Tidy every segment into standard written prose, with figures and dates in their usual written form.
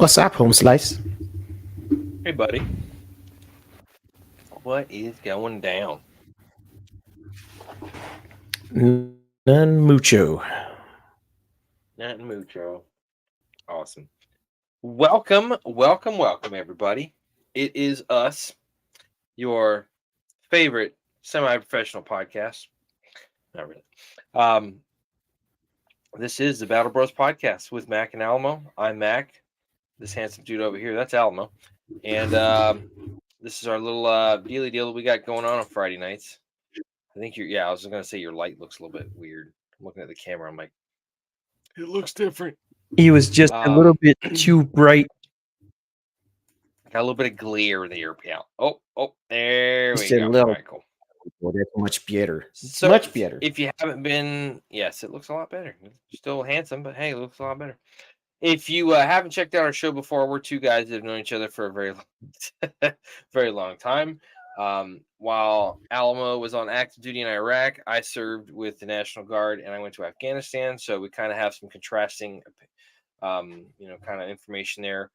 What's up, home slice? Hey, buddy. What is going down? None mucho. Nothing mucho. Awesome. Welcome, everybody. It is us, your favorite semi-professional podcast. Not really. Um, this is the Battle Bros podcast with Mac and Alamo. I'm Mac. This handsome dude over here, that's Alamo. And this is our little dealy deal that we got going on Friday nights. I think I was going to say your light looks a little bit weird. I'm looking at the camera. I'm like, it looks different. He was just a little bit too bright. Got a little bit of glare there. Yeah. There we Just a go. little. All right, cool. Well, that's much better. So Much better. if you haven't been, yes, it looks a lot better. Still handsome, but hey, it looks a lot better. If you haven't checked out our show before, we're two guys that have known each other for a very long time. While Alamo was on active duty in Iraq, I served with the National Guard and I went to Afghanistan. So we kind of have some contrasting, kind of information there,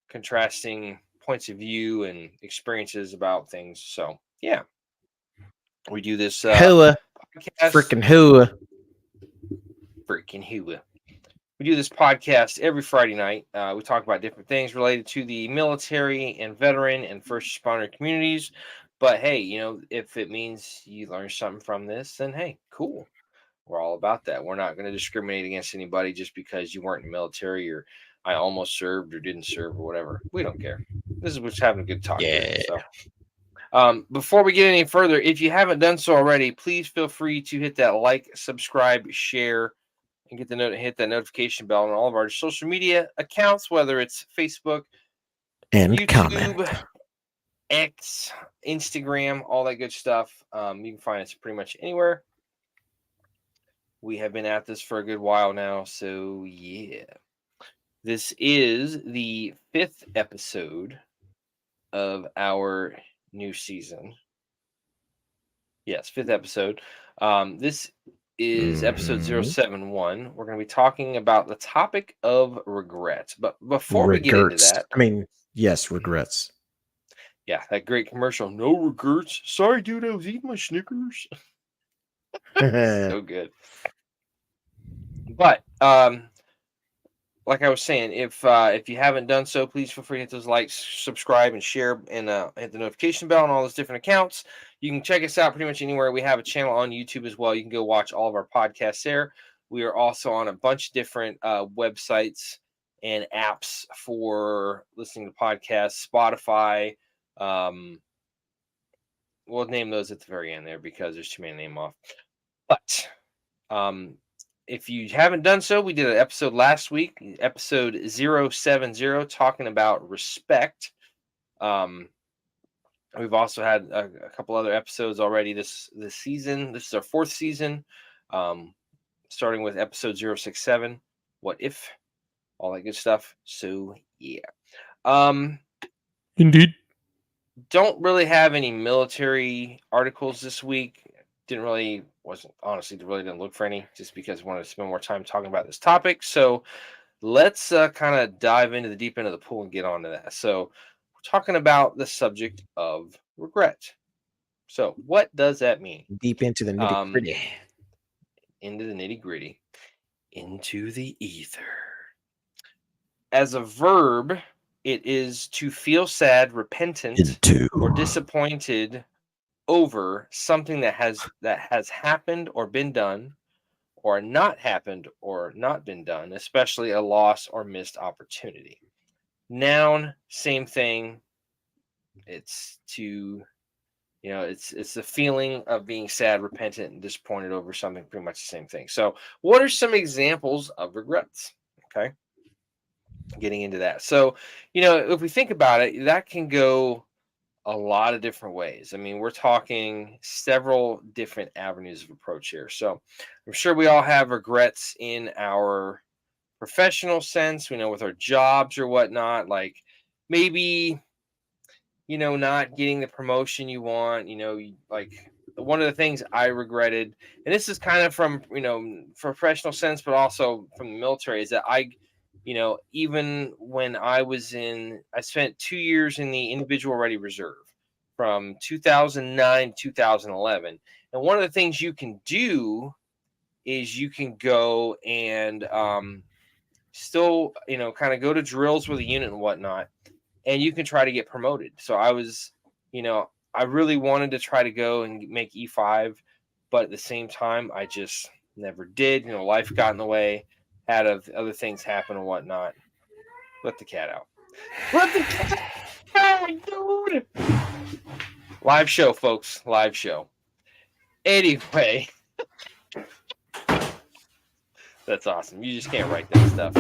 contrasting points of view and experiences about things. So yeah, we do this Hua. podcast. Freaking hua. Freaking hua. We do this podcast every Friday night. We talk about different things related to the military and veteran and first responder communities. But hey, if it means you learn something from this, then hey, cool. We're all about that. We're not going to discriminate against anybody just because you weren't in the military or I almost served or didn't serve or whatever. We don't care. This is what's having a good talk. Yeah. Here, so. Before we get any further, if you haven't done so already, please feel free to hit that like, subscribe, share, and hit that notification bell on all of our social media accounts, whether it's Facebook, And YouTube, comment. X, Instagram, all that good stuff. You can find us pretty much anywhere. We have been at this for a good while now, so yeah. This is the 5th episode of our new season. Yes, 5th episode. This is episode 071. We're going to be talking about the topic of regrets. But before we get into that, yes, regrets. Yeah, that great commercial. No regrets. Sorry, dude, I was eating my Snickers. So good. But like I was saying, if you haven't done so, please feel free to hit those likes, subscribe, and share, and hit the notification bell on all those different accounts. You can check us out pretty much anywhere. We have a channel on YouTube as well. You can go watch all of our podcasts there. We are also on a bunch of different websites and apps for listening to podcasts. Spotify. We'll name those at the very end there because there's too many to name off. But if you haven't done so, we did an episode last week, episode 070, talking about respect. We've also had a couple other episodes already this season. This is our 4th season, starting with episode 067, What If? All that good stuff. So, yeah. Indeed. Don't really have any military articles this week. Really didn't look for any just because I wanted to spend more time talking about this topic. So let's kind of dive into the deep end of the pool and get on to that. So we're talking about the subject of regret. So what does that mean? Deep into the nitty gritty. Into the nitty gritty. Into the ether. As a verb, it is to feel sad, repentant, or disappointed over something that has happened or been done, or not happened or not been done, especially a loss or missed opportunity. Noun, same thing. It's it's the feeling of being sad, repentant, and disappointed over something. Pretty much the same thing. So, what are some examples of regrets? Okay, getting into that. So, if we think about it, that can go a lot of different ways. I mean, we're talking several different avenues of approach here. So I'm sure we all have regrets in our professional sense, with our jobs or whatnot, like maybe, not getting the promotion you want, like one of the things I regretted, and this is kind of from, professional sense, but also from the military, is that I even when I spent 2 years in the individual ready reserve from 2009 to 2011. And one of the things you can do is you can go and still, kind of go to drills with a unit and whatnot, and you can try to get promoted. So I really wanted to try to go and make E5, but at the same time, I just never did. Life got in the way, had of other things happen and whatnot. Let the cat out. Let the cat out, dude. Live show, folks. Live show. Anyway, that's awesome. You just can't write that stuff.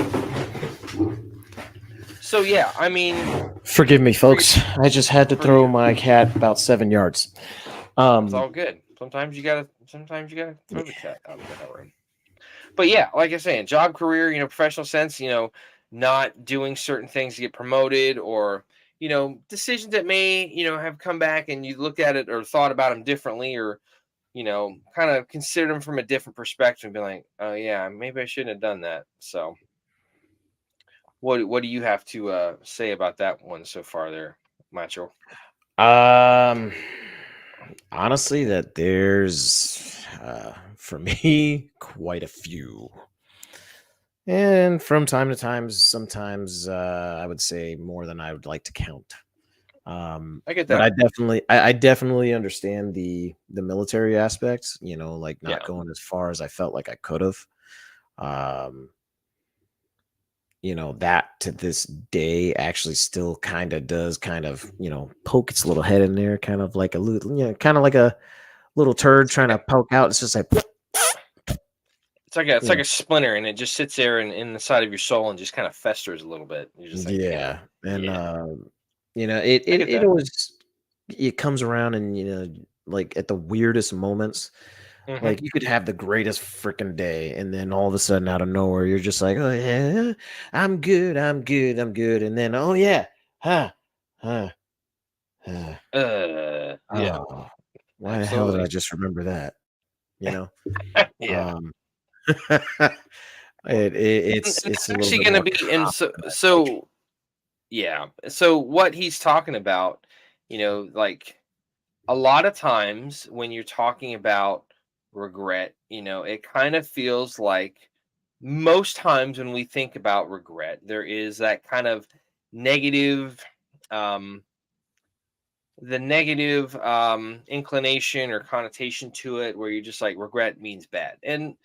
So yeah, I mean, Forgive me, folks. I just had to throw my cat about 7 yards. It's all good. Sometimes you gotta throw the cat out of the room. But yeah, like I was saying, job, career, professional sense, not doing certain things to get promoted, or decisions that may have come back and you look at it or thought about them differently, or kind of consider them from a different perspective and be like, oh yeah, maybe I shouldn't have done that. So what do you have to say about that one so far there, Macho? Um, honestly, that there's for me quite a few, and from time to time, sometimes I would say more than I would like to count. I get But that. I definitely understand the military aspects. Like not Yeah. going as far as I felt like I could have. Um, that to this day actually still kind of does kind of, poke its little head in there, kind of like a little, kind of like a little turd It's like trying to poke out. It's just like, it's you like know, a splinter, and it just sits there in the side of your soul and just kind of festers a little bit. You're just like, damn it. yeah. And, Yeah, it, I it, get it that. always, it comes around and, like at the weirdest moments. Hmm. Like you could have the greatest freaking day, and then all of a sudden, out of nowhere, you're just like, "Oh yeah, I'm good, I'm good, I'm good," and then, "Oh yeah, huh, huh, huh." Yeah, Oh, why the hell did I absolutely. just remember that? You know? Yeah. Um, it, And it's that's a little actually bit going to more be, and common so than I'd like. so yeah. So what he's talking about, like a lot of times when you're talking about regret, it kind of feels like most times when we think about regret, there is that kind of negative, um, the negative inclination or connotation to it, where you're just like regret means bad. And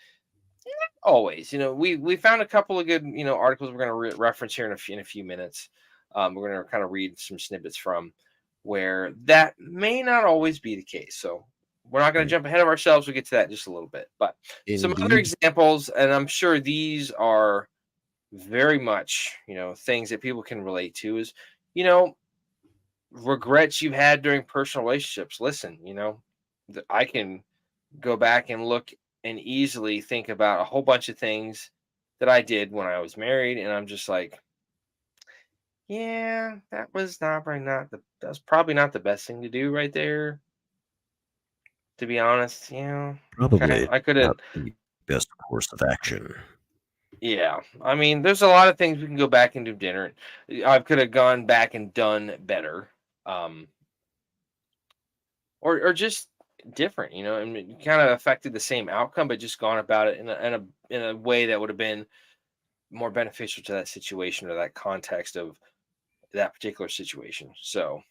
always, we found a couple of good articles we're going to reference here in a few minutes. We're going to kind of read some snippets from where that may not always be the case. So we're not going to Mm, jump ahead of ourselves. We'll get to that in just a little bit. But some other indeed, examples, and I'm sure these are very much things that people can relate to, is you know regrets you've had during personal relationships. Listen, I can go back and look and easily think about a whole bunch of things that I did when I was married, and I'm just like, yeah, that's probably not the best thing to do right there, to be honest. Okay, probably I could have. not the best course of action. Yeah, I mean, there's a lot of things we can go back and do dinner. I could have gone back and done better, um, or just different. And it kind of affected the same outcome, but just gone about it in a way that would have been more beneficial to that situation or that context of that particular situation. So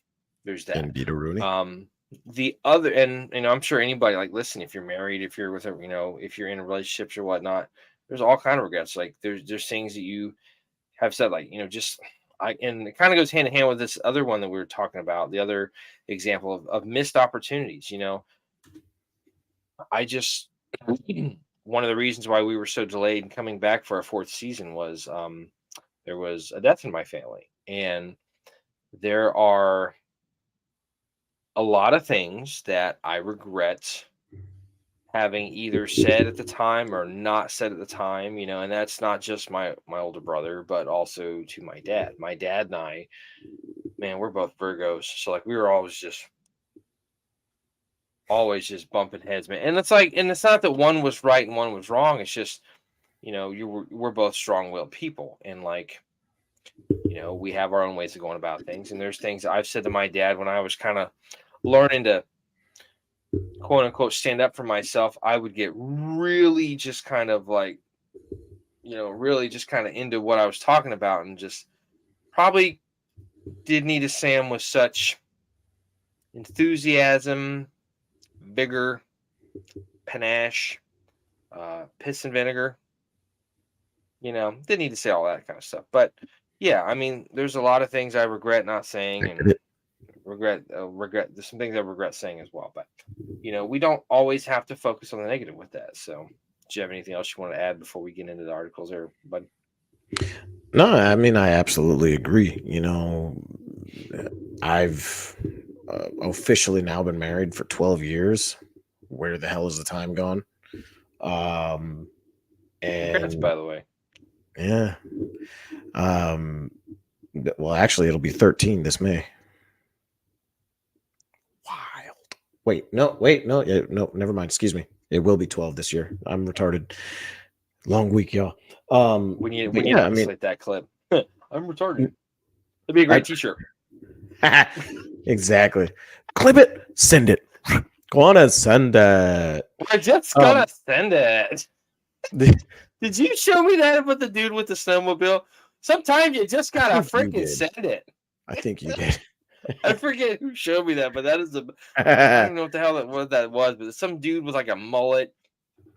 there's that. Indeed, a Rooney. Um, the other, and I'm sure anybody, like, listen, if you're married, if you're with a, if you're in relationships or whatnot, there's all kind of regrets. Like there's things that you have said, like, just and it kind of goes hand in hand with this other one that we were talking about. The other example of missed opportunities. I just one of the reasons why we were so delayed in coming back for our fourth season was there was a death in my family, and there are a lot of things that I regret having either said at the time or not said at the time, and that's not just my older brother, but also to my dad. My dad and I, man, we're both Virgos, so like we were always just bumping heads, man. And it's like, and it's not that one was right and one was wrong. It's just, we're both strong-willed people, and like, we have our own ways of going about things. And there's things I've said to my dad when I was kind of learning to quote unquote stand up for myself. I would get really just kind of like, really just kind of into what I was talking about, and just probably did need to say them with such enthusiasm, vigor, panache, piss and vinegar. Didn't need to say all that kind of stuff. But yeah, I mean, there's a lot of things I regret not saying, and regret. There's some things I regret saying as well. But we don't always have to focus on the negative with that. So, do you have anything else you want to add before we get into the articles, there, bud? No, I mean, I absolutely agree. I've officially now been married for 12 years. Where the hell is the time gone? Um, Congrats, and by the way. yeah, um, well, actually, it'll be 13 this May. Wild. Wait, no, no, never mind. Excuse me. It will be 12 this year. I'm retarded. Long week, y'all. We But need to yeah, I mean, isolate that clip. I'm retarded. That'd be a I, great T-shirt. exactly. Clip it, send it. Go on and send it. I just gotta send it. The, Did you show me that with the dude with the snowmobile? Sometimes you just I gotta think you freaking did. send it. I think you did. I forget who showed me that, but that is I don't even know what the hell that was, but some dude with like a mullet,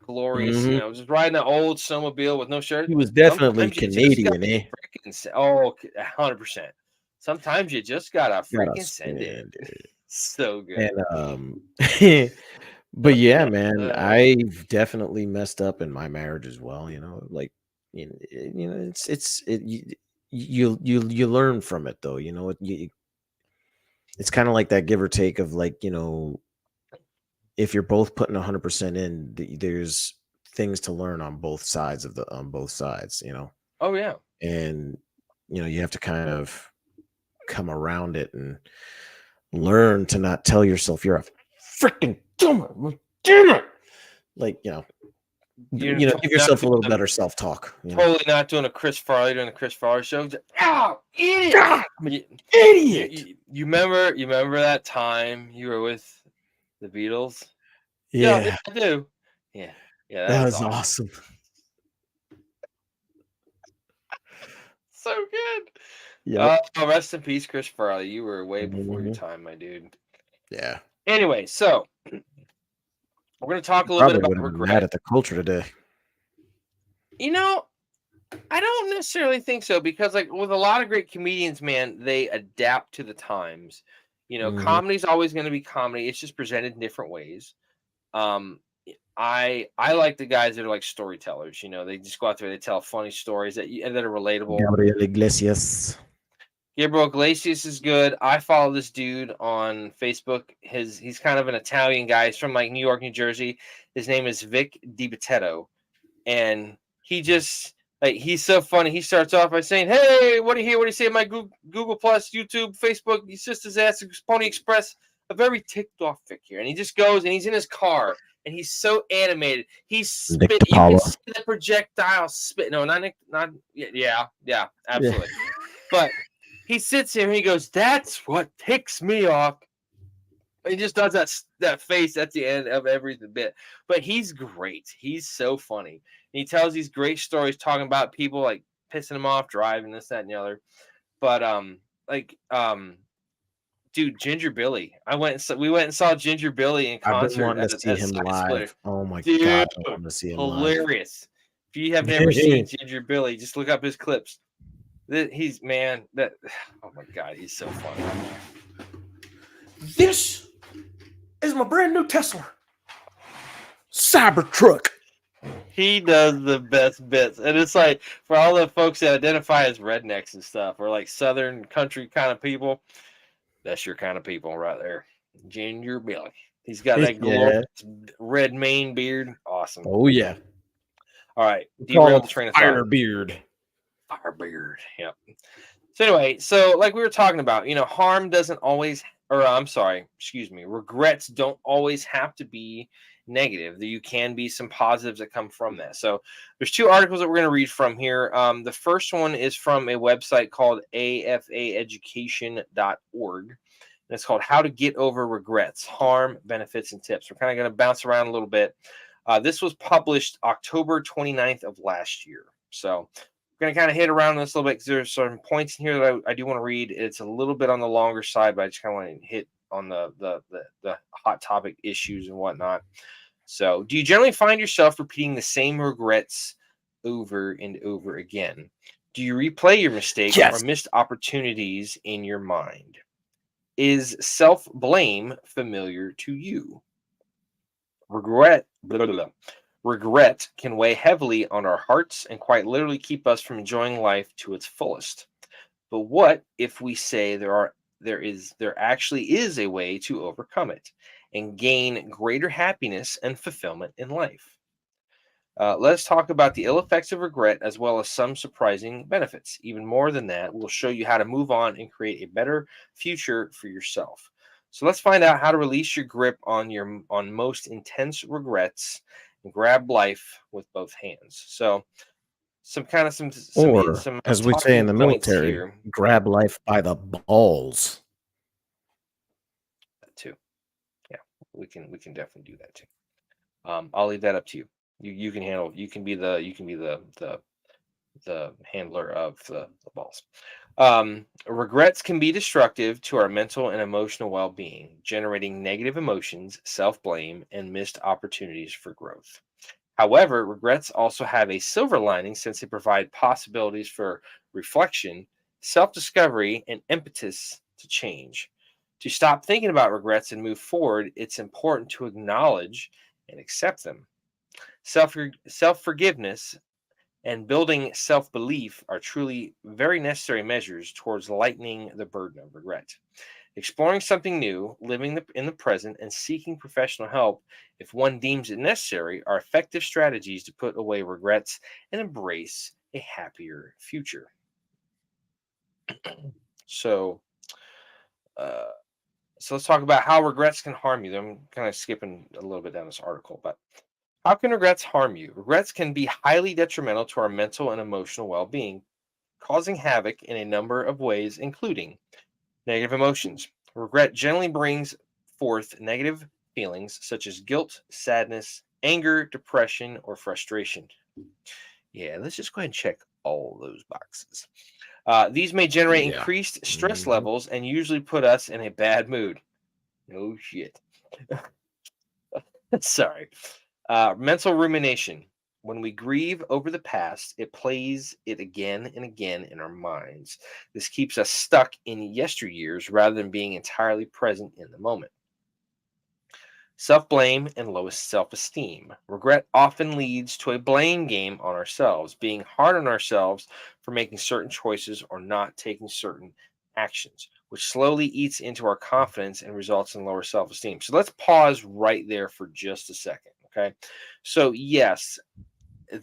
glorious, Hmm. just riding an old snowmobile with no shirt. He was definitely Sometimes you just got Canadian, eh? freaking 100%. Sometimes you just gotta Gotta freaking send it. send it. So good. And but yeah, man, Uh, I've definitely messed up in my marriage as well. Like you learn from it though. It's kind of like that give or take of like if you're both putting 100% in, there's things to learn on both sides on both sides. oh yeah. And you have to kind of come around it and learn to not tell yourself you're a freaking dumb. Damn it! Like You're give totally not yourself a doing little better self-talk. totally not doing a Chris Farley doing the Chris Farley show. Ow, idiot! God, You, idiot. you remember that time you were with the Beatles? Yeah, yeah, Yeah, I do. Yeah, yeah, that that was was awesome. awesome. So good. Yep. Rest in peace, Chris Farley. You were way before your Mhm. time, my dude. Yeah. Anyway, so we're gonna talk a little bit Probably about would have been mad regret. at the culture today. You know, I don't necessarily think so, because like with a lot of great comedians, man, they adapt to the times. Mhm. Comedy's always going to be comedy. It's just presented in different ways. Um, I like the guys that are like storytellers. They just go out there, they tell funny stories that are relatable. Gabriel Iglesias. Gabriel Iglesias is good. I follow this dude on Facebook. He's kind of an Italian guy. He's from like New York, New Jersey. His name is Vic DiBattista, and he just like he's so funny. He starts off by saying, "Hey, what do you hear? What do you say? My Google Plus, YouTube, Facebook, your sister's ass, Pony Express, a very ticked off Vic here." And he just goes and he's in his car and he's so animated. He's Nick spit. You can DiPaolo. see the projectile spit. No, not Nick. Not yeah, Yeah. absolutely. But he sits here and he goes, "That's what ticks me off." He just does that face at the end of every bit. But he's great. He's so funny. And he tells these great stories talking about people like pissing him off, driving this, that, and the other. But like dude, Ginger Billy. We went and saw Ginger Billy in I've been concert wanting to see at him Side Splitter. live. Oh my Dude, god, I want to see him live. hilarious. If you have never seen Ginger Billy, just look up his clips. He's man that. Oh my god, he's so funny. This is my brand new Tesla Cybertruck. He does the best bits, and it's like for all the folks that identify as rednecks and stuff, or like Southern country kind of people. That's your kind of people right there. Ginger Billy. He's got that glorious Yeah. red mane beard. Awesome. Oh yeah. All right, We call derailed him the train of thought. Firebeard. Firebeard. Yep. So anyway, like we were talking about, harm doesn't always, or I'm sorry, excuse me, regrets don't always have to be negative. You can be some positives that come from that. So there's two articles that we're going to read from here. The first one is from a website called afaeducation.org. And it's called How to Get Over Regrets, Harm, Benefits, and Tips. We're kind of going to bounce around a little bit. This was published October 29th of last year. So we're going to kind of hit around this a little bit because there's some points in here that I do want to read. It's a little bit on the longer side, but I just kind of want to hit on the hot topic issues and whatnot. So, do you generally find yourself repeating the same regrets over and over again? Do you replay your mistakes or Yes. missed opportunities in your mind? Is self-blame familiar to you? Regret regret can weigh heavily on our hearts and quite literally keep us from enjoying life to its fullest. But what if we say there actually is a way to overcome it and gain greater happiness and fulfillment in life? Let's talk about the ill effects of regret as well as some surprising benefits. Even more than that, we'll show you how to move on and create a better future for yourself. So let's find out how to release your grip on most intense regrets and grab life with both hands. So some kind of Or, some as we say in talking the points military, here. grab life by the balls. Too. Yeah, we can definitely do that too. I'll leave that up to you. You can handle. You can be the handler of the balls. Regrets can be destructive to our mental and emotional well-being, generating negative emotions, self-blame, and missed opportunities for growth. However, regrets also have a silver lining since they provide possibilities for reflection, self-discovery, and impetus to change. To stop thinking about regrets and move forward, it's important to acknowledge and accept them. Self forgiveness and building self belief are truly very necessary measures towards lightening the burden of regret. Exploring something new, living in the present, and seeking professional help if one deems it necessary are effective strategies to put away regrets and embrace a happier future. So, uh, so let's talk about how regrets can harm you. I'm kind of skipping a little bit down this article, but how can regrets harm you? Regrets can be highly detrimental to our mental and emotional well being, causing havoc in a number of ways, including negative emotions. Regret generally brings forth negative feelings such as guilt, sadness, anger, depression, or frustration. Yeah, let's just go ahead and check all those boxes. These may generate Yeah. increased stress Mhm. levels and usually put us in a bad mood. No shit. Sorry. Mental rumination. When we grieve over the past, it plays it again and again in our minds. This keeps us stuck in yesteryears rather than being entirely present in the moment. Self blame and lowest self esteem. Regret often leads to a blame game on ourselves, being hard on ourselves for making certain choices or not taking certain actions, which slowly eats into our confidence and results in lower self esteem. So let's pause right there for just a second. Okay. So, yes,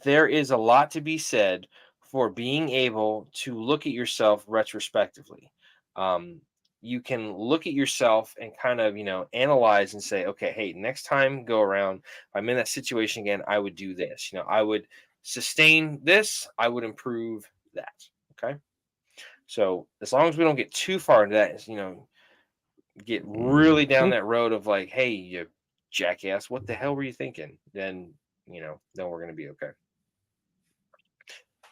there is a lot to be said for being able to look at yourself retrospectively. Um, you can look at yourself and kind of, analyze and say, okay, hey, next time go around, if I'm in that situation again, I would do this. I would sustain this, I would improve that. Okay. So as long as we don't get too far into that, get really down Mhm. that road of like, hey, you jackass, what the hell were you thinking? Then we're going to be okay.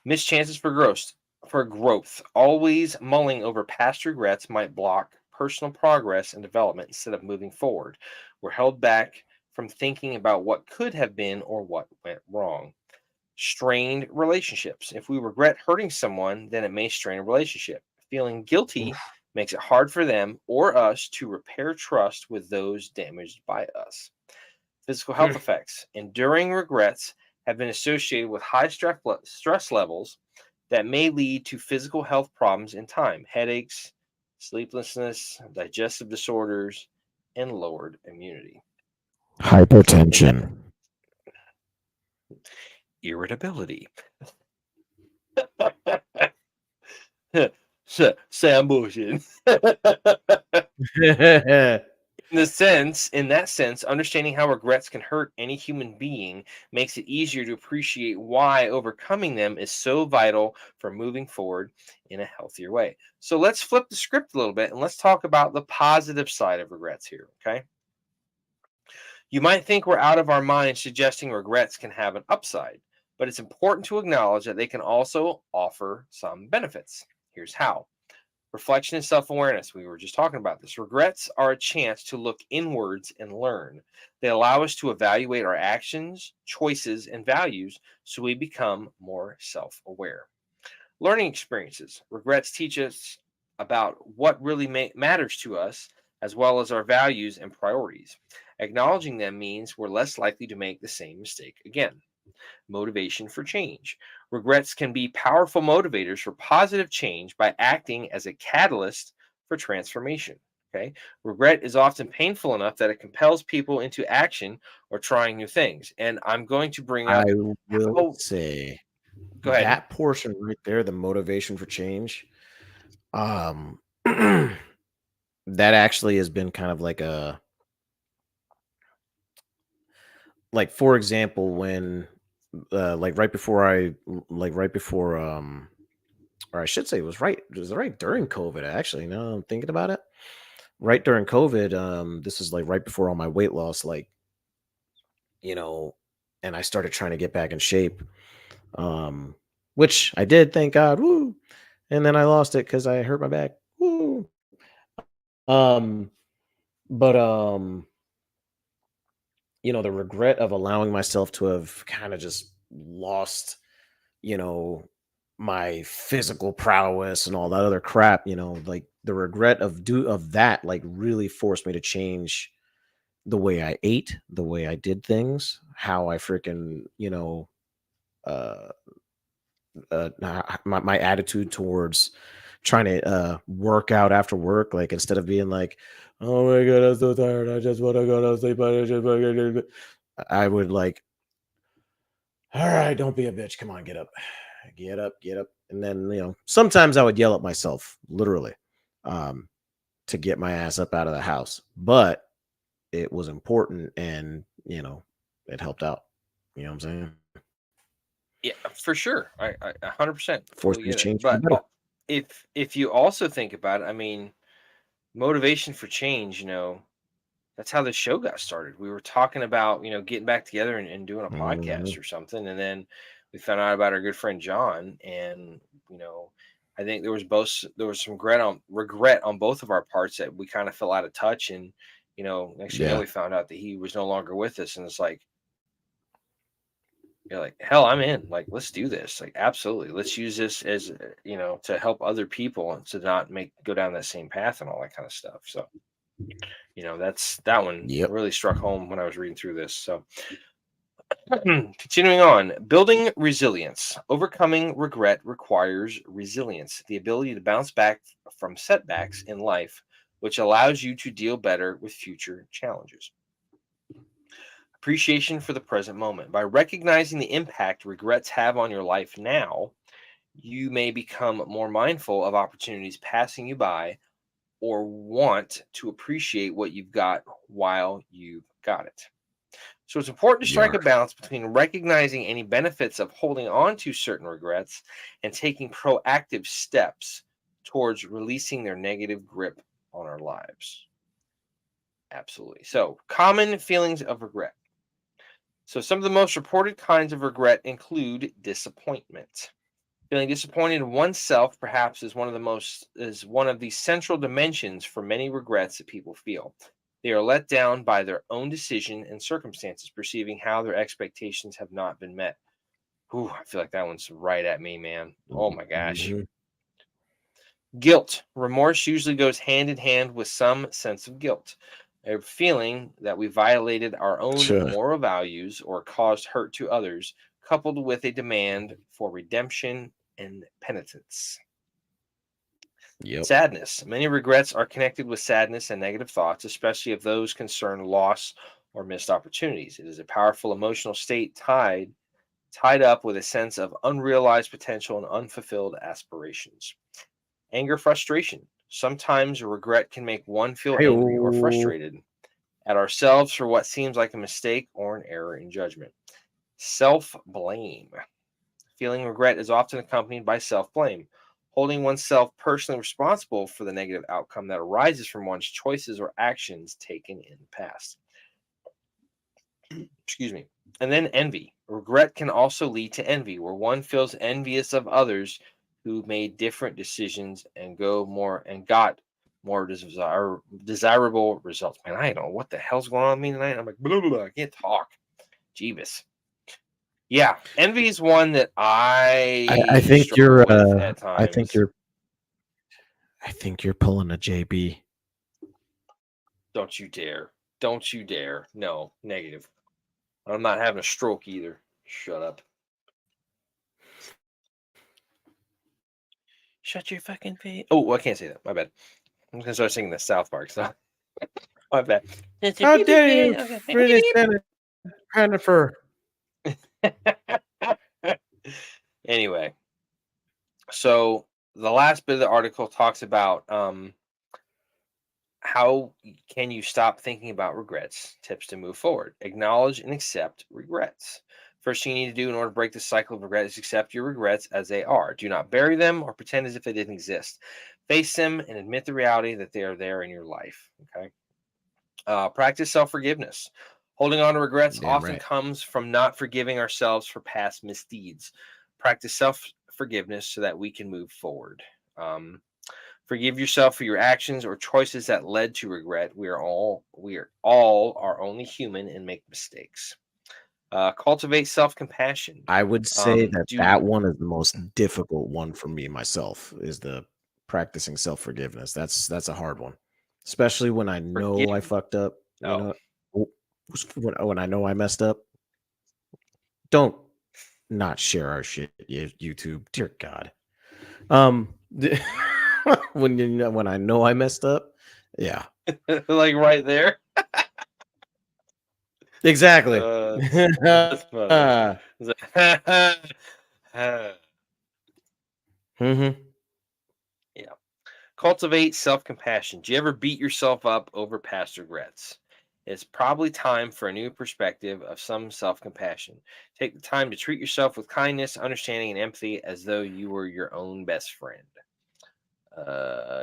Missed chances for growth. Always mulling over past regrets might block personal progress and development instead of moving forward. We're held back from thinking about what could have been or what went wrong. Strained relationships. If we regret hurting someone, then it may strain a relationship. Feeling guilty Oof. makes it hard for them or us to repair trust with those damaged by us. Physical health Hmm. effects. Enduring regrets have been associated with high stress levels that may lead to physical health problems in time: headaches, sleeplessness, digestive disorders, and lowered immunity. And that Hypertension. irritability. Sam bullshit. In that sense, understanding how regrets can hurt any human being makes it easier to appreciate why overcoming them is so vital for moving forward in a healthier way. So let's flip the script a little bit and let's talk about the positive side of regrets here. Okay. You might think we're out of our minds suggesting regrets can have an upside, but it's important to acknowledge that they can also offer some benefits. Here's how. Reflection and self awareness. We were just talking about this. Regrets are a chance to look inwards and learn. They allow us to evaluate our actions, choices, and values so we become more self aware. Learning experiences. Regrets teach us about what really matters to us, as well as our values and priorities. Acknowledging them means we're less likely to make the same mistake again. Motivation for change. Regrets can be powerful motivators for positive change by acting as a catalyst for transformation. Okay. Regret is often painful enough that it compels people into action or trying new things. And I'm going to bring I up will how, say go ahead. that portion right there, the motivation for change, um, that actually has been kind of like a like, for example, when, like, right before like, right before, or I should say it was right during COVID, actually, now that I'm thinking about it. Right during COVID, this is, like, right before all my weight loss, like, you know, and I started trying to get back in shape, um, which I did, thank God, woo, and then I lost it because I hurt my back, woo. Um, but, the regret of allowing myself to have kinda just lost, you know, my physical prowess and all that other crap, like, the regret of that, like, really forced me to change the way I ate, the way I did things, how I freaking, uh, my attitude towards trying to work out after work, like instead of being like, oh my god, I'm so tired, I just want to go to sleep, I would like, all right, don't be a bitch, come on, get up, get up, and then sometimes I would yell at myself, literally, um, to get my ass up out of the house, but it was important, and it helped out. You know what I'm saying? Yeah, for sure. I 100% Forced totally me to get it. change for the But better. if you also think about it, I mean, motivation for change, that's how the show got started. We were talking about, getting back together and doing a Mhm. podcast or something. And then we found out about our good friend John. And, you know, I think there was some regret on both of our parts that we kind of fell out of touch. And, next thing you know, Yeah. we found out that he was no longer with us. And it's like, you're like, hell, I'm in. Like, let's do this. Like, absolutely. Let's use this as, to help other people and to not go down that same path and all that kind of stuff. So, that one Yep. really struck home when I was reading through this. So, continuing on, building resilience. Overcoming regret requires resilience, the ability to bounce back from setbacks in life, which allows you to deal better with future challenges. Appreciation for the present moment. By recognizing the impact regrets have on your life now, you may become more mindful of opportunities passing you by or want to appreciate what you've got while you've got it. So it's important to strike a Yarr. balance between recognizing any benefits of holding on to certain regrets and taking proactive steps towards releasing their negative grip on our lives. Absolutely. So, common feelings of regret. So, some of the most reported kinds of regret include disappointment. Feeling disappointed in oneself perhaps is one of the central dimensions for many regrets that people feel. They are let down by their own decision and circumstances, perceiving how their expectations have not been met. Ooh, I feel like that one's right at me, man. Oh my gosh. Mhm. Guilt. Remorse usually goes hand in hand with some sense of guilt. A feeling that we violated our own Sure. moral values or caused hurt to others, coupled with a demand for redemption and penitence. Yep. Sadness. Many regrets are connected with sadness and negative thoughts, especially if those concern loss or missed opportunities. It is a powerful emotional state tied up with a sense of unrealized potential and unfulfilled aspirations. Anger, frustration. Sometimes regret can make one feel angry or Hi-yo. frustrated. at ourselves for what seems like a mistake or an error in judgment. Self blame. Feeling regret is often accompanied by self blame, holding oneself personally responsible for the negative outcome that arises from one's choices or actions taken in the past. Excuse me. And then envy. Regret can also lead to envy, where one feels envious of others who made different decisions and got more desirable results. Man, I don't know what the hell's going on with me tonight. I'm like, blah, blah, blah, I can't talk. Jeebus. Yeah, envy is one that I I think struggle you're with at I think times. you're I think you're pulling a JB. Don't you dare. Don't you dare. No, negative. I'm not having a stroke either. Shut up. Shut your fucking face. Oh, I can't say that. My bad. I'm gonna start singing the South Park song. My bad. How dare you finish Okay. Jennifer? Anyway, so the last bit of the article talks about how can you stop thinking about regrets? Tips to move forward. Acknowledge and accept regrets. First thing you need to do in order to break the cycle of regret is accept your regrets as they are. Do not bury them or pretend as if they didn't exist. Face them and admit the reality that they are there in your life. Okay. Practice self forgiveness. Holding on to regrets Damn often right. comes from not forgiving ourselves for past misdeeds. Practice self forgiveness so that we can move forward. Um, Forgive yourself for your actions or choices that led to regret. We are all are only human and make mistakes. Cultivate self compassion. I would say that Do that one is the most difficult one for me myself, is the practicing self-forgiveness. That's a hard one, especially when I know I forgive. fucked up, Oh, w when I know I messed up. Don't not share our shit, YouTube. Dear God. D when I know I messed up, yeah, like right there. exactly. That's funny. It's like, Mhm. yeah. Cultivate self compassion. Do you ever beat yourself up over past regrets? It's probably time for a new perspective of some self compassion. Take the time to treat yourself with kindness, understanding, and empathy as though you were your own best friend.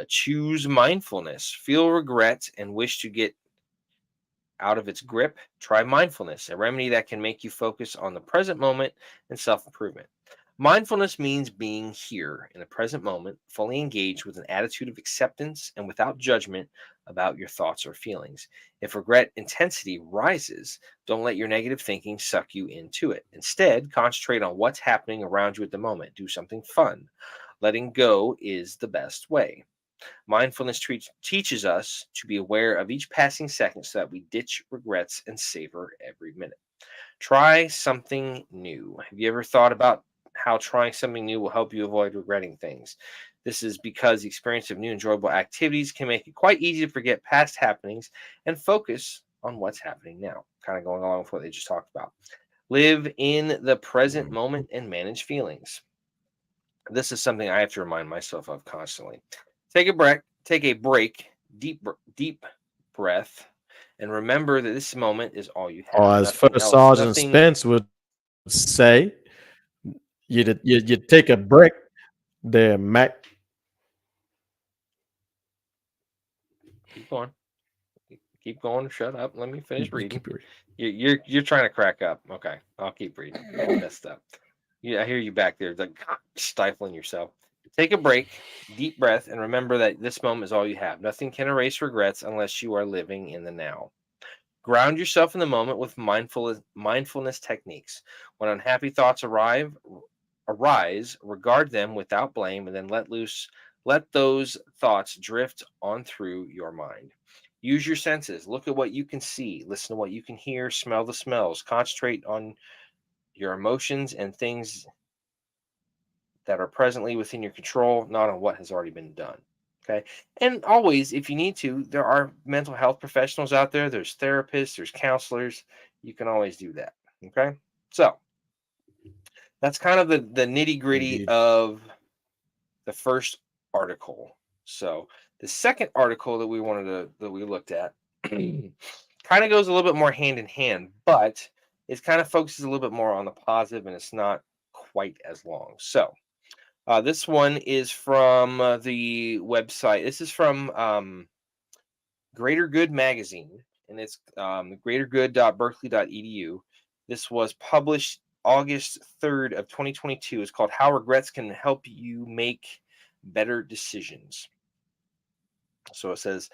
Choose mindfulness. Feel regret and wish to get out of its grip. Try mindfulness, a remedy that can make you focus on the present moment and self improvement. Mindfulness means being here in the present moment, fully engaged with an attitude of acceptance and without judgment about your thoughts or feelings. If regret intensity rises, don't let your negative thinking suck you into it. Instead, concentrate on what's happening around you at the moment. Do something fun. Letting go is the best way. Mindfulness teaches us to be aware of each passing second so that we ditch regrets and savor every minute. Try something new. Have you ever thought about how trying something new will help you avoid regretting things? This is because the experience of new enjoyable activities can make it quite easy to forget past happenings and focus on what's happening now. Kind of going along with what they just talked about. Live in the present Mhm. moment and manage feelings. This is something I have to remind myself of constantly. Take a break, deep breath, and remember that this moment is all you Or have. as Nothing First else. Sergeant Nothing. Spence would say, you take a break there, Mac. Keep going. Keep going. Shut up. Let me finish You reading. keep your You're trying to crack up. Okay, I'll keep reading. You all messed up. Yeah, I hear you back there, like stifling yourself. Take a break, deep breath, and remember that this moment is all you have. Nothing can erase regrets unless you are living in the now. Ground yourself in the moment with mindfulness techniques. When unhappy thoughts arise, regard them without blame, and then let those thoughts drift on through your mind. Use your senses. Look at what you can see, listen to what you can hear, smell the smells. Concentrate on your emotions and things that are presently within your control, not on what has already been done. Okay. And always, if you need to, there are mental health professionals out there, there's therapists, there's counselors. You can always do that. Okay. So that's kind of the nitty gritty indeed. of the first article. So the second article that we looked at kind kind of goes a little bit more hand in hand, but it kind of focuses a little bit more on the positive, and it's not quite as long. So this one is from the website. This is from Greater Good magazine, and it's greatergood.berkeley.edu. This was published August 3rd of 2022. It's called How Regrets Can Help You Make Better Decisions. So it says,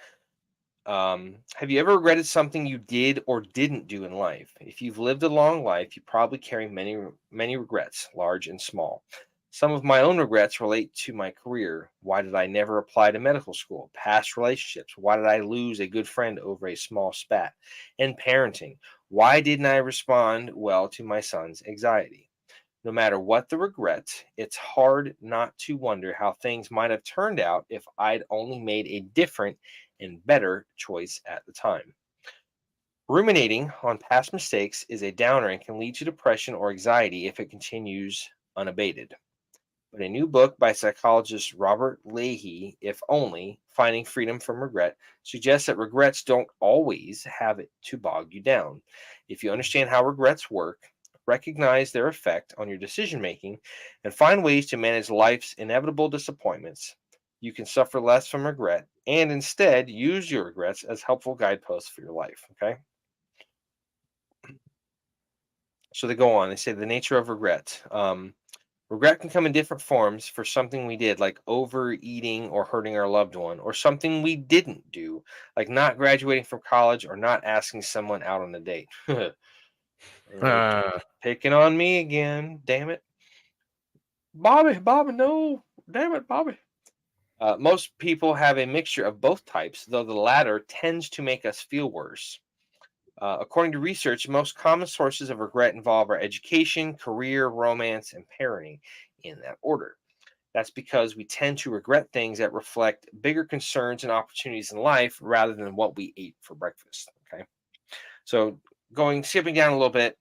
have you ever regretted something you did or didn't do in life? If you've lived a long life, you probably carry many regrets, large and small. Some of my own regrets relate to my career. Why did I never apply to medical school? Past relationships. Why did I lose a good friend over a small spat? And parenting. Why didn't I respond well to my son's anxiety? No matter what the regret, it's hard not to wonder how things might have turned out if I'd only made a different and better choice at the time. Ruminating on past mistakes is a downer and can lead to depression or anxiety if it continues unabated. But a new book by psychologist Robert Leahy, If Only Finding Freedom from Regret, suggests that regrets don't always have it to bog you down. If you understand how regrets work, recognize their effect on your decision making, and find ways to manage life's inevitable disappointments, you can suffer less from regret and instead use your regrets as helpful guideposts for your life. Okay. So they go on, they say the nature of regret. Regret can come in different forms for something we did, like overeating or hurting our loved one, or something we didn't do, like not graduating from college or not asking someone out on a date. Hey, Uh, picking on me again. Damn it. Bobby, no. Damn it, Bobby. Most people have a mixture of both types, though the latter tends to make us feel worse. According to research, most common sources of regret involve our education, career, romance, and parenting in that order. That's because we tend to regret things that reflect bigger concerns and opportunities in life rather than what we ate for breakfast. Okay. So skipping down a little bit,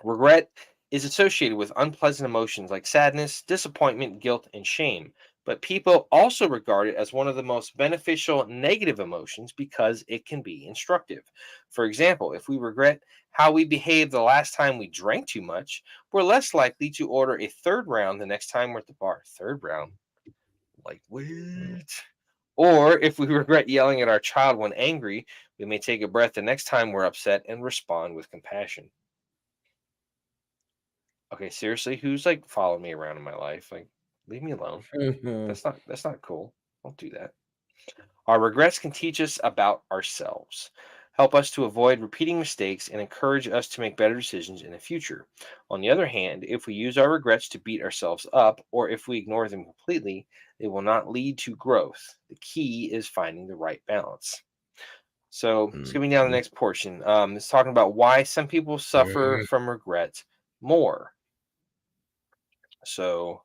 regret is associated with unpleasant emotions like sadness, disappointment, guilt, and shame. But people also regard it as one of the most beneficial negative emotions because it can be instructive. For example, if we regret how we behaved the last time we drank too much, we're less likely to order a third round the next time we're at the bar. Third round? Like, what? Or if we regret yelling at our child when angry, we may take a breath the next time we're upset and respond with compassion. Okay, seriously, who's like following me around in my life? Like, leave me alone. mhm. That's not cool. Don't do that. Our regrets can teach us about ourselves, help us to avoid repeating mistakes, and encourage us to make better decisions in the future. On the other hand, if we use our regrets to beat ourselves up, or if we ignore them completely, they will not lead to growth. The key is finding the right balance. So, skipping down the Mhm. next portion, it's talking about why some people suffer from regret more. So,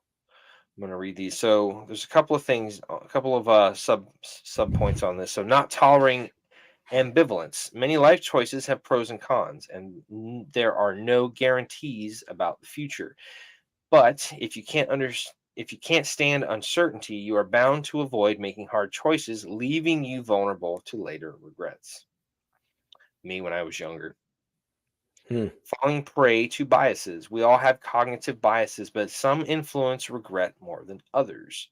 I'm going to read these. So there's a couple of things, a couple of sub points on this. So not tolerating ambivalence. Many life choices have pros and cons, and there are no guarantees about the future. But if you can't stand uncertainty, you are bound to avoid making hard choices, leaving you vulnerable to later regrets. Me when I was younger. Hmm. Falling prey to biases. We all have cognitive biases, but some influence regret more than others.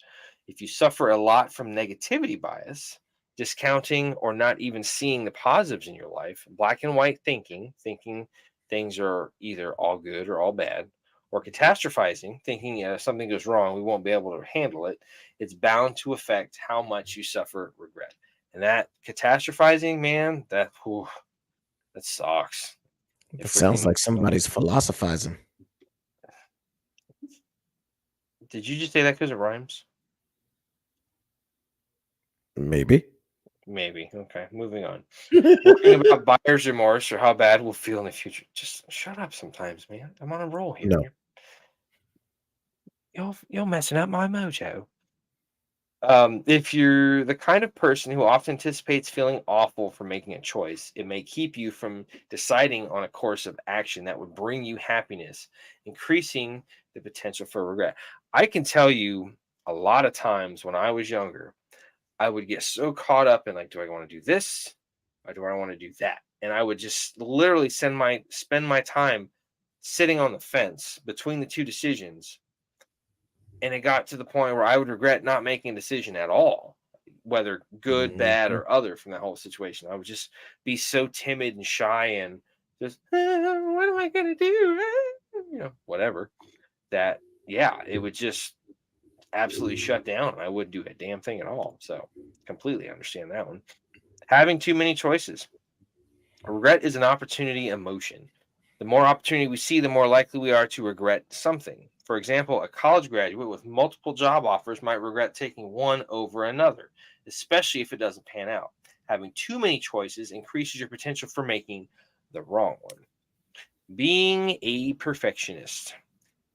If you suffer a lot from negativity bias, discounting or not even seeing the positives in your life, black and white thinking things are either all good or all bad, or catastrophizing, thinking if something goes wrong, we won't be able to handle it, it's bound to affect how much you suffer regret. And that catastrophizing, man, that sucks. It That sounds freaking like somebody's philosophizing. Did you just say that because it rhymes? Maybe. Maybe. Okay, moving on. Worrying about buyer's remorse or how bad we'll feel in the future. Just shut up sometimes, man. I'm on a roll here. No. You're messing up my mojo. If you're the kind of person who often anticipates feeling awful for making a choice, it may keep you from deciding on a course of action that would bring you happiness, increasing the potential for regret. I can tell you a lot of times when I was younger, I would get so caught up in like, do I want to do this or do I want to do that? And I would just literally spend my time sitting on the fence between the two decisions. And it got to the point where I would regret not making a decision at all, whether good, bad, Mhm. or other from that whole situation. I would just be so timid and shy and just, what am I going to do? Whatever. That, yeah, it would just absolutely shut down. I wouldn't do a damn thing at all. So completely understand that one. Having too many choices. Regret is an opportunity emotion. The more opportunity we see, the more likely we are to regret something. For example, a college graduate with multiple job offers might regret taking one over another, especially if it doesn't pan out. Having too many choices increases your potential for making the wrong one. Being a perfectionist.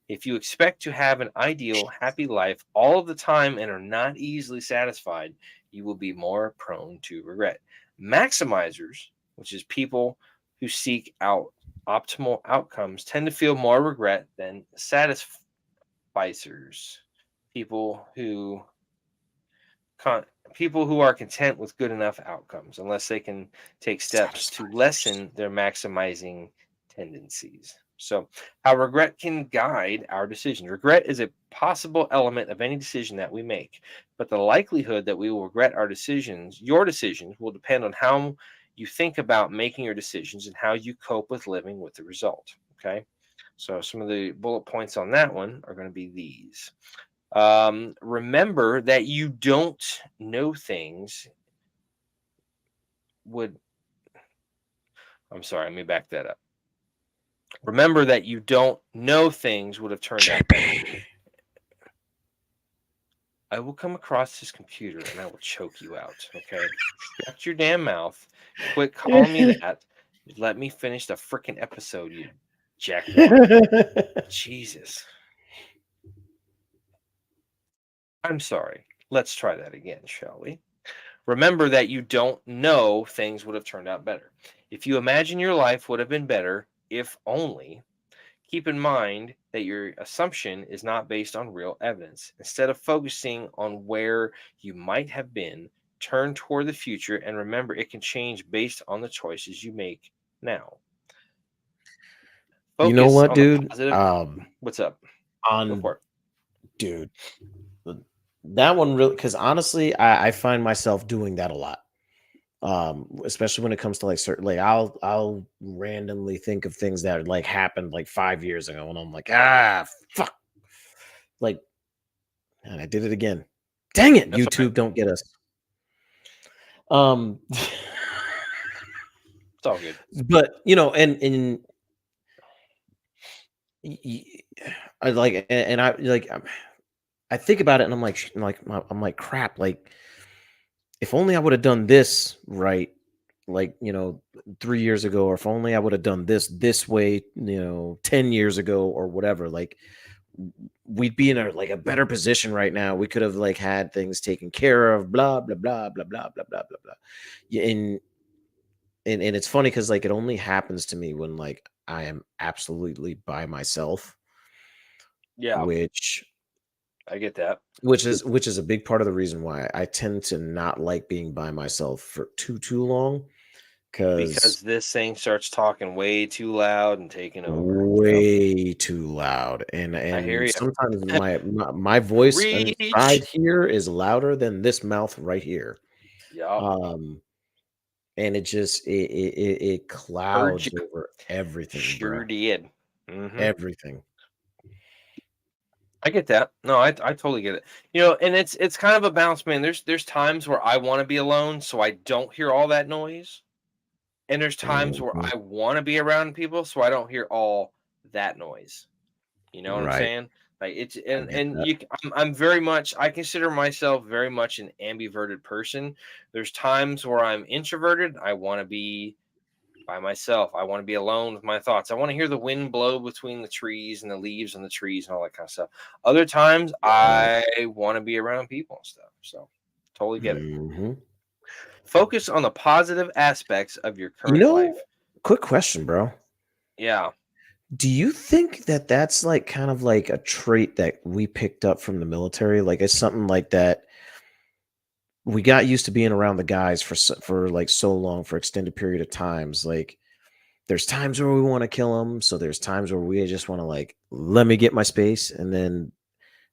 If you expect to have an ideal, happy life all of the time and are not easily satisfied, you will be more prone to regret. Maximizers, which is people who seek out optimal outcomes, tend to feel more regret than satisficers. People who con- people who are content with good enough outcomes, unless they can take steps to Satisfiers. lessen their maximizing tendencies. So, how regret can guide our decisions. Regret is a possible element of any decision that we make, but the likelihood that we will regret your decisions, will depend on how you think about making your decisions and how you cope with living with the result. Okay. So, some of the bullet points on that one are going to be these. Remember that you don't know things would, I'm sorry, let me back that up. Remember that you don't know things would have turned out better. JP. I will come across this computer and I will choke you out. Okay. Shut your damn mouth. Quit calling me that. Let me finish the freaking episode, you jackwad. Jesus. I'm sorry. Let's try that again, shall we? Remember that you don't know things would have turned out better. If you imagine your life would have been better, if only, keep in mind that your assumption is not based on real evidence. Instead of focusing on where you might have been, turn toward the future and remember it can change based on the choices you make now. You know Focus what, on the dude? positive. What's up? Go On for it. dude, th- that one really, because honestly, I find myself doing that a lot. Especially when it comes to like certain, like I'll randomly think of things that like happened like 5 years ago, and I'm like, fuck, like, and I did it again. Dang it, That's all right. YouTube, don't get us. Um, It's all good. but and y- I like, and I like, I think about it, and I'm like, I'm like, crap, like if only I would have done this right, like 3 years ago, or if only I would have done this way, 10 years ago, or whatever, like we'd be in a like a better position right now. We could have like had things taken care of, blah blah blah blah blah blah blah blah blah. Yeah, and it's funny because like it only happens to me when like I am absolutely by myself, Yeah, which I get that. which is a big part of the reason why I tend to not like being by myself for too long, Because because this thing starts talking way too loud and taking over. Yep. way too loud, and I hear you. sometimes my voice inside Reach. here is louder than this mouth right here. Yep. um and it just it Heard you. clouds over everything, Sure bro. did. Hmm. Everything. I get that. No, I totally get it. And it's kind of a balance, man. There's times where I want to be alone so I don't hear all that noise. And there's times where Mhm. I want to be around people so I don't hear all that noise. You know what I'm Right. saying? Like it's I get and that. you I'm very much, I consider myself very much an ambiverted person. There's times where I'm introverted. I want to be by myself. I want to be alone with my thoughts. I want to hear the wind blow between the trees and the leaves on the trees and all that kind of stuff. Other times, Yeah. I want to be around people and stuff. So, totally get it. Hmm. Focus on the positive aspects of your You current know, life. quick question, bro. Yeah. Do you think that that's like kind of like a trait that we picked up from the military? Like it's something like that. we got used to being around the guys for like so long for extended period of times. Like there's times where we want to kill them, so there's times where we just want to like let me get my space, and then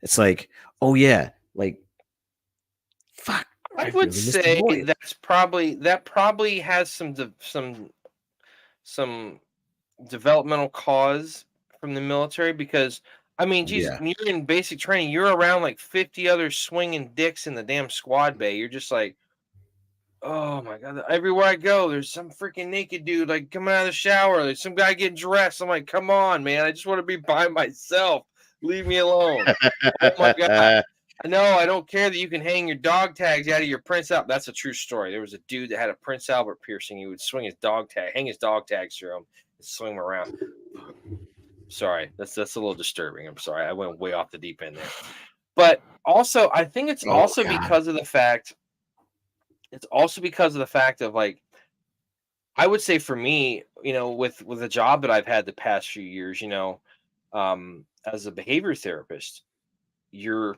it's like, oh yeah, like fuck, I I would really miss the say boys. that probably has some developmental cause from the military because I mean, geez, Yeah. when you're in basic training, you're around like 50 other swinging dicks in the damn squad bay. You're just like, oh my god! Everywhere I go, there's some freaking naked dude like coming out of the shower. There's some guy getting dressed. I'm like, come on, man! I just want to be by myself. Leave me alone. Oh my god! I know I don't care that you can hang your dog tags out of your Prince Albert. That's a true story. There was a dude that had a Prince Albert piercing. He would swing his dog tag, hang his dog tags through him, and swing them around. Sorry, that's a little disturbing. I'm sorry, I went way off the deep end there. But also, I think it's Oh also god. because of the fact. It's also because of the fact of like I would say for me, with the job that I've had the past few years, as a behavior therapist, you're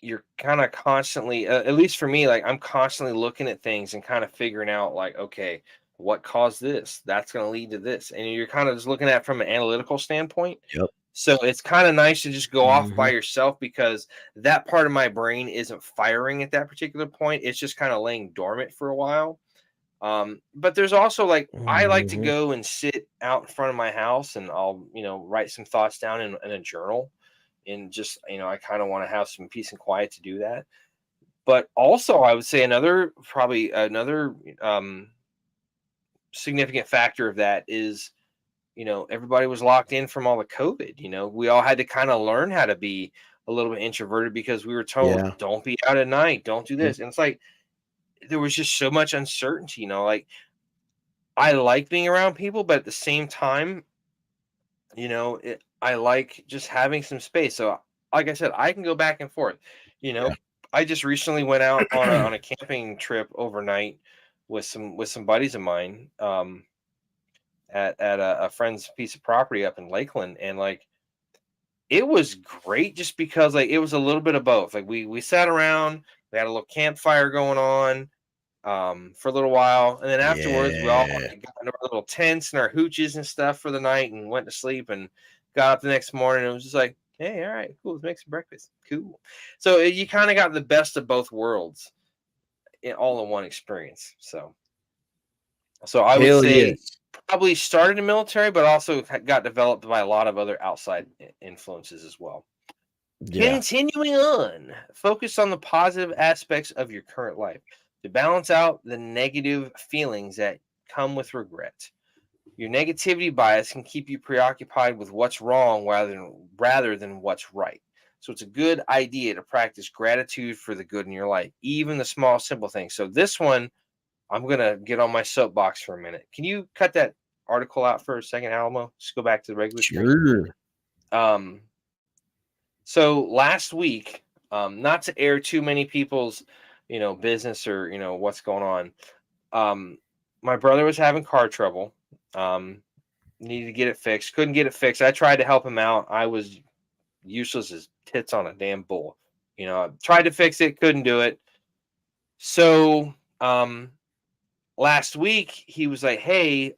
you're kind of constantly, at least for me, like I'm constantly looking at things and kind of figuring out like, okay, what caused this? That's going to lead to this, and you're kind of just looking at it from an analytical standpoint. Yep. So it's kind of nice to just go off by Mhm. yourself because that part of my brain isn't firing at that particular point. It's just kind of laying dormant for a while. But there's also like I like to Mhm. go and sit out in front of my house and I'll, write some thoughts down in a journal and just, I kind of want to have some peace and quiet to do that. But also I would say another significant factor of that is, everybody was locked in from all the COVID. We all had to kind of learn how to be a little bit introverted because we were told, Yeah. don't be out at night, don't do Mhm. this. And it's like there was just so much uncertainty, like I like being around people, but at the same time, I like just having some space. So, like I said, I can go back and forth. You know, Yeah. I just recently went out on a camping trip overnight with some buddies of mine at a friend's piece of property up in Lakeland, and like it was great just because like it was a little bit of both. Like we sat around, we had a little campfire going on for a little while, and then afterwards we all Yeah. like, got into our little tents and our hooches and stuff for the night, and went to sleep and got up the next morning. And it was just like, hey, all right, cool, let's make some breakfast. Cool. So you kind of got the best of both worlds all in one experience. So I would Hell say yes. probably started in the military, but also got developed by a lot of other outside influences as well. Yeah. Continuing on, focus on the positive aspects of your current life to balance out the negative feelings that come with regret. Your negativity bias can keep you preoccupied with what's wrong rather than what's right. So it's a good idea to practice gratitude for the good in your life, even the small, simple things. So this one, I'm gonna get on my soapbox for a minute. Can you cut that article out for a second, Alamo? Just go back to the regular screen. Sure. Um, So last week, not to air too many people's, business or what's going on. Um, my brother was having car trouble. Um, Needed to get it fixed. Couldn't get it fixed. I tried to help him out. I was useless as tits on a damn bull. I tried to fix it, couldn't do it. So last week he was like, "Hey,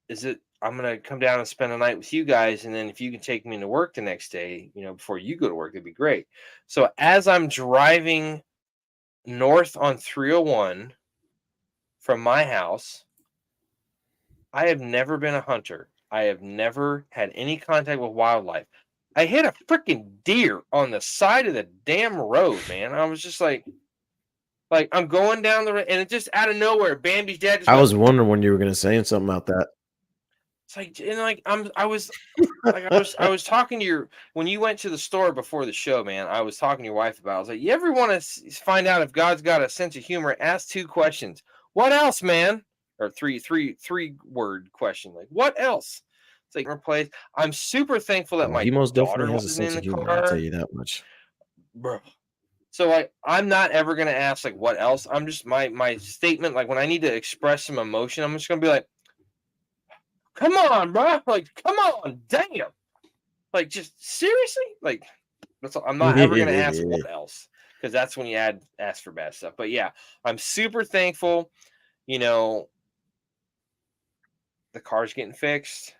is it? I'm gonna come down and spend a night with you guys, and then if you can take me to work the next day, before you go to work, it'd be great." So as I'm driving north on 301 from my house, I have never been a hunter. I have never had any contact with wildlife. I hit a freaking deer on the side of the damn road, man. I was just like I'm going down the road, and it just out of nowhere, Bambi's dad just I went. was wondering when you were gonna say something about that. It's like and like I was talking to your when you went to the store before the show, man. I was talking to your wife about. I was like, you ever want to find out if God's got a sense of humor? Ask two questions. What else, man? Or three word question. Like what else? It's like replace. I'm super thankful that Oh, he my most definitely daughter has a wasn't sense in of the humor, I'll tell car, you that much. bro. So like I'm not ever gonna ask like what else. I'm just my statement like when I need to express some emotion, I'm just gonna be like, come on, bro. Like come on, damn. Like, just seriously? Like, I'm not ever gonna ask what else. because that's when you ask for bad stuff. But yeah, I'm super thankful. You know, the car's getting fixed.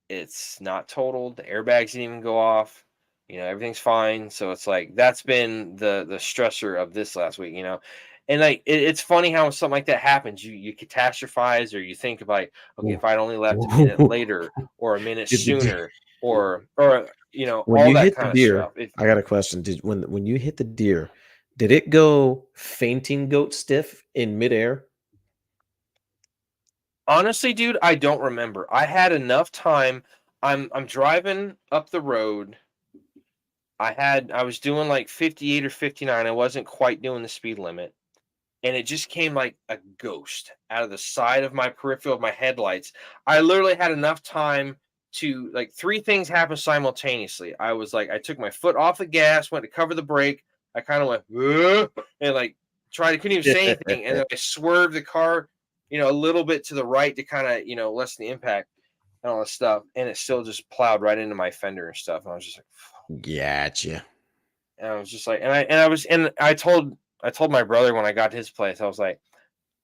It's not totaled. The airbags didn't even go off. Everything's fine. So it's like that's been the stressor of this last week. And like it's funny how something like that happens. You catastrophize, or you think about, okay, Ooh. if I'd only left a minute later or a minute Did the sooner, or when all you that hit the kind of deer, stuff. It I got a question. Did when you hit the deer, did it go fainting goat stiff in midair? Honestly, dude, I don't remember. I had enough time. I'm driving up the road. I was doing like 58 or 59. I wasn't quite doing the speed limit. And it just came like a ghost out of the side of my peripheral of my headlights. I literally had enough time to like three things happen simultaneously. I was like, I took my foot off the gas, went to cover the brake. I kind of went, "Ugh," and like couldn't even say anything. And then I swerved the car, a little bit to the right to kind of, lessen the impact and all this stuff. And it still just plowed right into my fender and stuff. And I was just like, Gotcha. and I was just like, and I told my brother when I got to his place, I was like,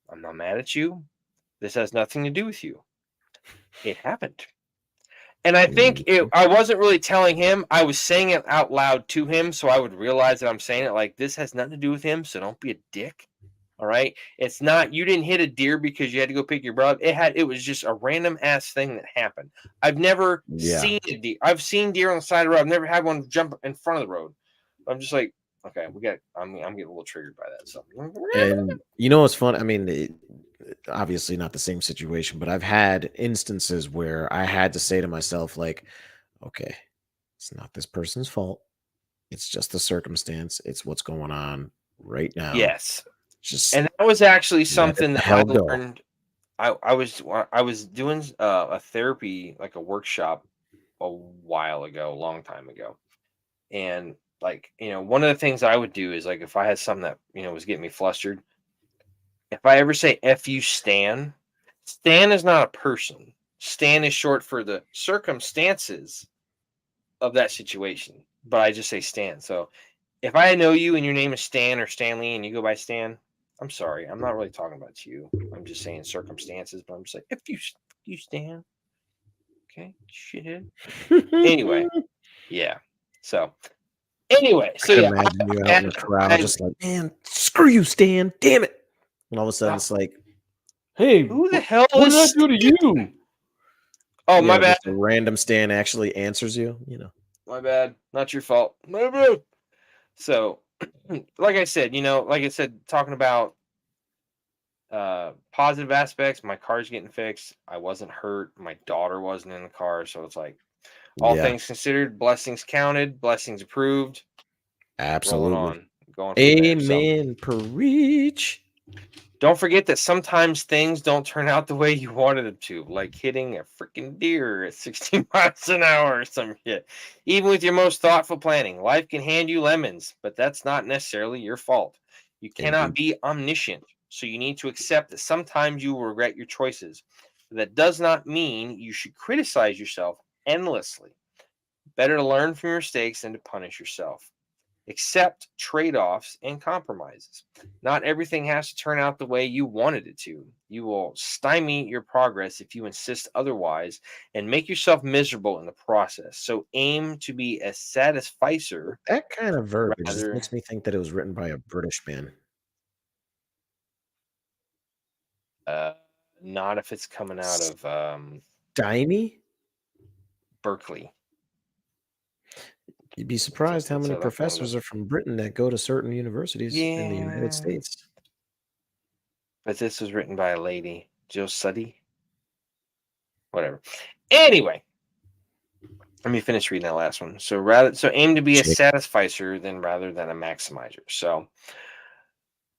I'm not mad at you. This has nothing to do with you. It happened. And I think Mhm. I wasn't really telling him. I was saying it out loud to him so I would realize that I'm saying it like this has nothing to do with him. So don't be a dick. All right. It's not, you didn't hit a deer because you had to go pick your brother. It was just a random ass thing that happened. I've never Yeah. seen a deer. I've seen deer on the side of the road. I've never had one jump in front of the road. I'm just like, okay, I'm getting a little triggered by that. So And you know what's fun? I mean, obviously not the same situation, but I've had instances where I had to say to myself, like, okay, it's not this person's fault. It's just the circumstance. It's what's going on right now. yes. Just And that was actually let it something the that I hell go. learned. I was doing a therapy, like a workshop, a while ago, a long time ago, and like one of the things I would do is like if I had something that was getting me flustered, if I ever say "f you, Stan," Stan is not a person. Stan is short for the circumstances of that situation, but I just say Stan. So if I know you and your name is Stan or Stanley and you go by Stan, I'm sorry. I'm not really talking about you. I'm just saying circumstances, but I'm just like, if you Stan, okay, shithead. Anyway, yeah. So anyway, I so could yeah, imagine you out in I, the crowd I, just like, man, screw you, Stan. Damn it. And all of a sudden oh, it's like, hey, who the what, hell what did I is do to Stan? you? Oh, my Yeah, bad. just a random Stan actually answers you. My bad. Not your fault. My bad. So, like I said, talking about positive aspects, my car's getting fixed. I wasn't hurt. My daughter wasn't in the car, so it's like all Yeah, things considered, blessings counted, blessings approved, rolling absolutely. on, going from there. So Amen. Preach. don't forget that sometimes things don't turn out the way you wanted them to, like hitting a freaking deer at 60 miles an hour or some shit. Even with your most thoughtful planning, life can hand you lemons, but that's not necessarily your fault. You cannot Indeed. be omniscient, so you need to accept that sometimes you will regret your choices. That does not mean you should criticize yourself endlessly. Better to learn from your mistakes than to punish yourself. Accept trade offs and compromises. Not everything has to turn out the way you wanted it to. You will stymie your progress if you insist otherwise and make yourself miserable in the process. So aim to be a satisficer That kind of verbiage just rather, makes me think that it was written by a British man. uh, not if it's coming out of Stymie? Berkeley. You'd be surprised how That's many how that kind professors of, are from Britain that go to certain universities in the United yeah. States. But this was written by a lady, Jill Suddy, whatever. Anyway, let me finish reading that last one. So aim to be a Chick. satisficer than rather than a maximizer. So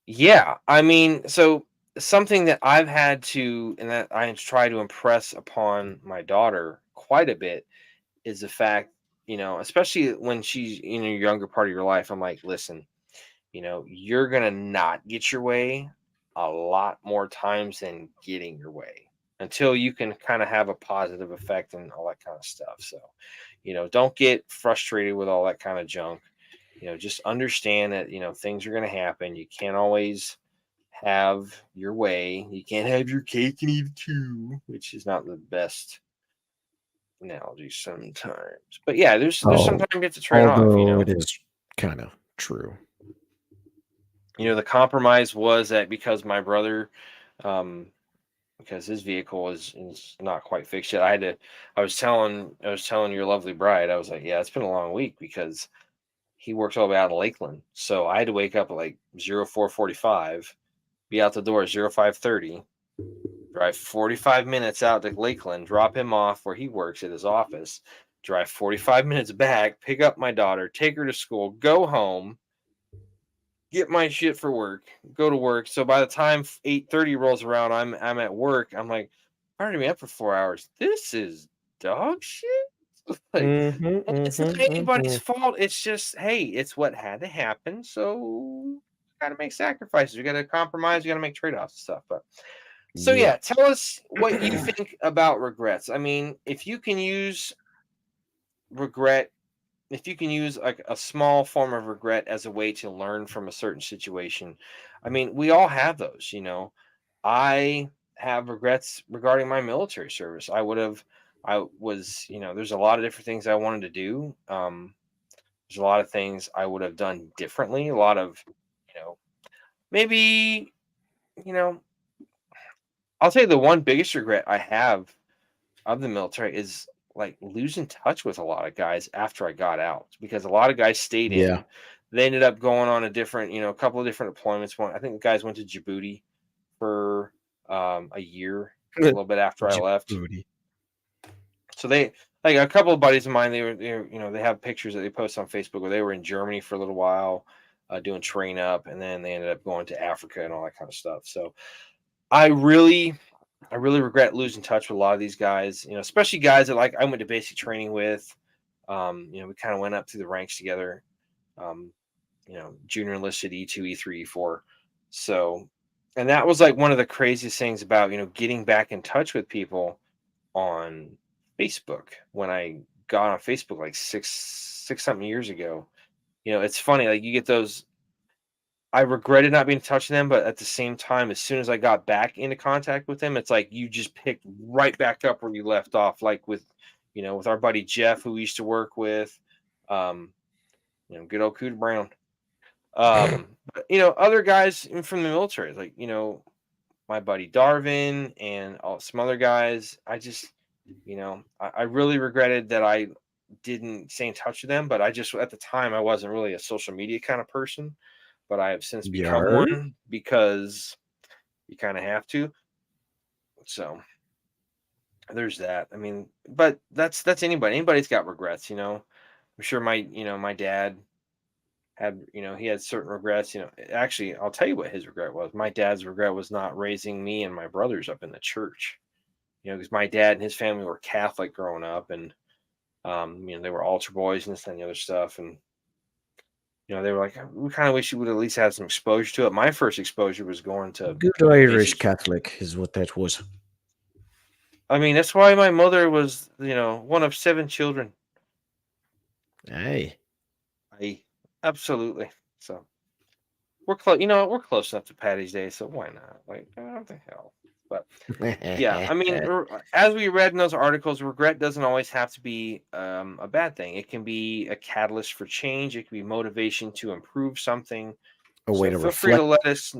yeah, I mean, so something that I've had to and that I try to impress upon my daughter quite a bit is the fact, especially when she's in a younger part of your life, I'm like, listen, you're gonna not get your way a lot more times than getting your way until you can kind of have a positive effect and all that kind of stuff. So, don't get frustrated with all that kind of junk. Just understand that, things are going to happen. You can't always have your way. You can't have your cake and eat it too, which is not the best analogy sometimes. But yeah, there's Oh, sometimes you have to trade off. although it is kind of true. The compromise was that because my brother, um, because his vehicle is not quite fixed yet. I was telling your lovely bride, I was like, yeah, it's been a long week because he works all the way out in Lakeland. So I had to wake up at like 04:45, be out the door at 05:30, drive 45 minutes out to Lakeland, drop him off where he works at his office, drive 45 minutes back, pick up my daughter, take her to school, go home, get my shit for work, go to work. So by the time 8:30 rolls around, I'm at work. I'm like, I already been up for 4 hours. This is dog shit. Like, Mhm, and it's not mhm, anybody's mhm. fault. It's just, hey, it's what had to happen. So you gotta make sacrifices. You gotta compromise. You gotta make trade-offs and stuff. But so Yeah. yeah, tell us what you think about regrets. I mean, if you can use regret, if you can use like a small form of regret as a way to learn from a certain situation, I mean, we all have those. I have regrets regarding my military service. I was, there's a lot of different things I wanted to do. There's a lot of things I would have done differently. A lot of, you know, maybe, you know, I'll say the one biggest regret I have of the military is like losing touch with a lot of guys after I got out because a lot of guys stayed Yeah. in. They ended up going on a couple of different deployments. I think the guys went to Djibouti for a year, a little bit after I left. Djibouti. So they like a couple of buddies of mine. They have pictures that they post on Facebook where they were in Germany for a little while, doing train up, and then they ended up going to Africa and all that kind of stuff. So I really I really regret losing touch with a lot of these guys, especially guys that like I went to basic training with. We kind of went up through the ranks together. Um, Junior enlisted E2, E3, E4. So, and that was like one of the craziest things about, getting back in touch with people on Facebook when I got on Facebook like six something years ago. It's funny, like you get those. I regretted not being in touch with them, but at the same time, as soon as I got back into contact with them, it's like you just picked right back up where you left off, like with our buddy Jeff, who we used to work with, um, good old Cooter Brown. But, other guys from the military, like, my buddy Darvin and some other guys. I really regretted that I didn't stay in touch with them, but I just, at the time, I wasn't really a social media kind of person, but I have since become Yar. one because you kind of have to. So there's that. I mean, but that's anybody. Anybody's got regrets. I'm sure my dad had, he had certain regrets. Actually, I'll tell you what his regret was. My dad's regret was not raising me and my brothers up in the church. Because my dad and his family were Catholic growing up, and they were altar boys and this and the other stuff, and they were like, we kind of wish you would at least have some exposure to it. My first exposure was going to Good Irish basic. Catholic is what that was. I mean, that's why my mother was, one of 7 children. Hey. I absolutely. So we're close. We're close enough to Patty's Day, so why not? Like, what the hell? But yeah, I mean, as we read in those articles, regret doesn't always have to be a bad thing. It can be a catalyst for change. It can be motivation to improve something. A way So to feel free to reflect. let us.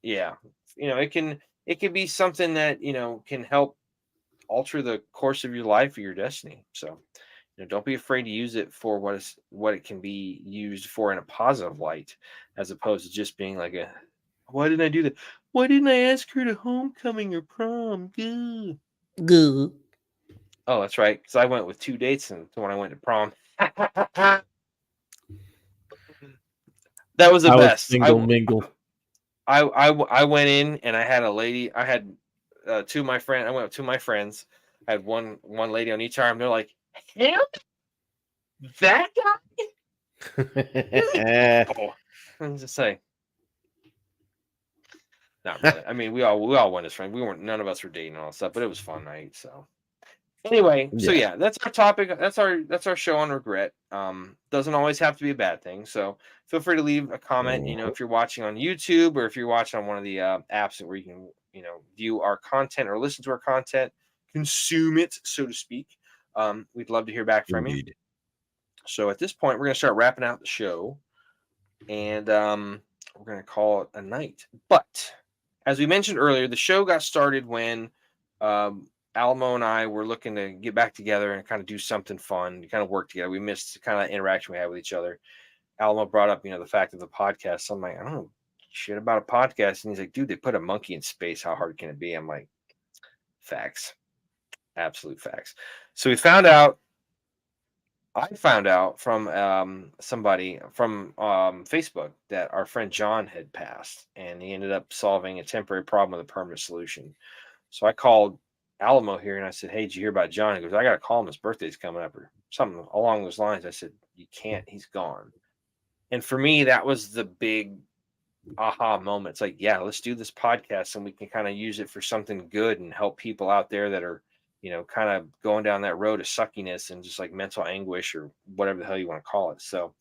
Yeah, it can be something that can help alter the course of your life or your destiny. So don't be afraid to use it for what it can be used for in a positive light, as opposed to just being like a, why didn't I do that? Why didn't I ask her to homecoming or prom? Gah." Good. Oh, that's right, because I went with 2 dates and when I went to prom. That was the I was best. single mingle. I went in and I had a lady. I had two of my friends. I went with two of my friends. I had one lady on each arm. They're like, him, that guy. Oh, I'm just saying, not really. I mean, we all went as friends. We weren't. None of us were dating and all that stuff, but it was fun night. So Anyway, so Yeah. yeah, that's our topic. That's our show on regret. Doesn't always have to be a bad thing. So feel free to leave a comment. Mhm. If you're watching on YouTube or if you're watching on one of the apps where you can, view our content or listen to our content, consume it, so to speak. We'd love to hear back from you. Indeed. So at this point, we're gonna start wrapping out the show, and we're gonna call it a night. But as we mentioned earlier, the show got started when Alamo and I were looking to get back together and kind of do something fun, kind of work together. We missed the kind of interaction we had with each other. Alamo brought up, the fact of the podcast. So I'm like, I don't know shit about a podcast, and he's like, dude, they put a monkey in space. How hard can it be? I'm like, facts, absolute facts. So we found out I found out from somebody from Facebook that our friend John had passed, and he ended up solving a temporary problem with a permanent solution. So I called Alamo here and I said, "Hey, did you hear about John?" He goes, "I got to call him. His birthday's coming up, or something along those lines." I said, "You can't. He's gone." And for me, that was the big aha moment. It's like, yeah, let's do this podcast and we can kind of use it for something good and help people out there that are, kind of going down that road of suckiness and just like mental anguish or whatever the hell you want to call it. So,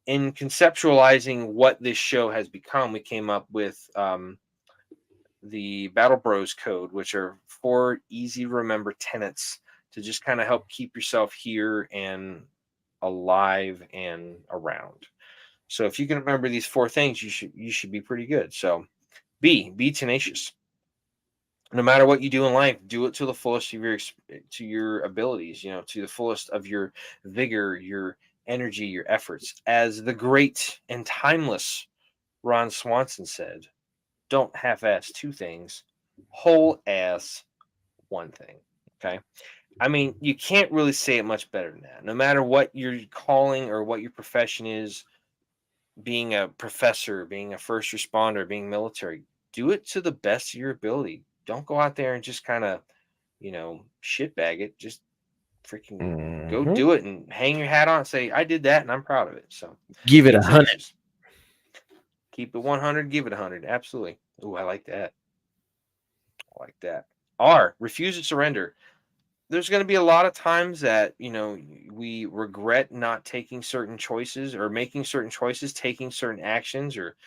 in conceptualizing what this show has become, we came up with the Battle Bros Code, which are 4 easy to remember tenets to just kind of help keep yourself here and alive and around. So if you can remember these 4 things, you should be pretty good. So be tenacious. No matter what you do in life, do it to the fullest of your abilities. To the fullest of your vigor, your energy, your efforts. As the great and timeless Ron Swanson said, "Don't half-ass 2 things, whole ass one thing." Okay. I mean, you can't really say it much better than that. No matter what your calling or what your profession is, being a professor, being a first responder, being military, do it to the best of your ability. Don't go out there and just kind of, shitbag it. Just freaking go Mhm. do it and hang your hat on and say, I did that and I'm proud of it. So Give it be 100. tenacious. Keep it 100, give it 100. Absolutely. Oh, I like that. I like that. R, refuse to surrender. There's going to be a lot of times that we regret not taking certain choices or making certain choices, taking certain actions, or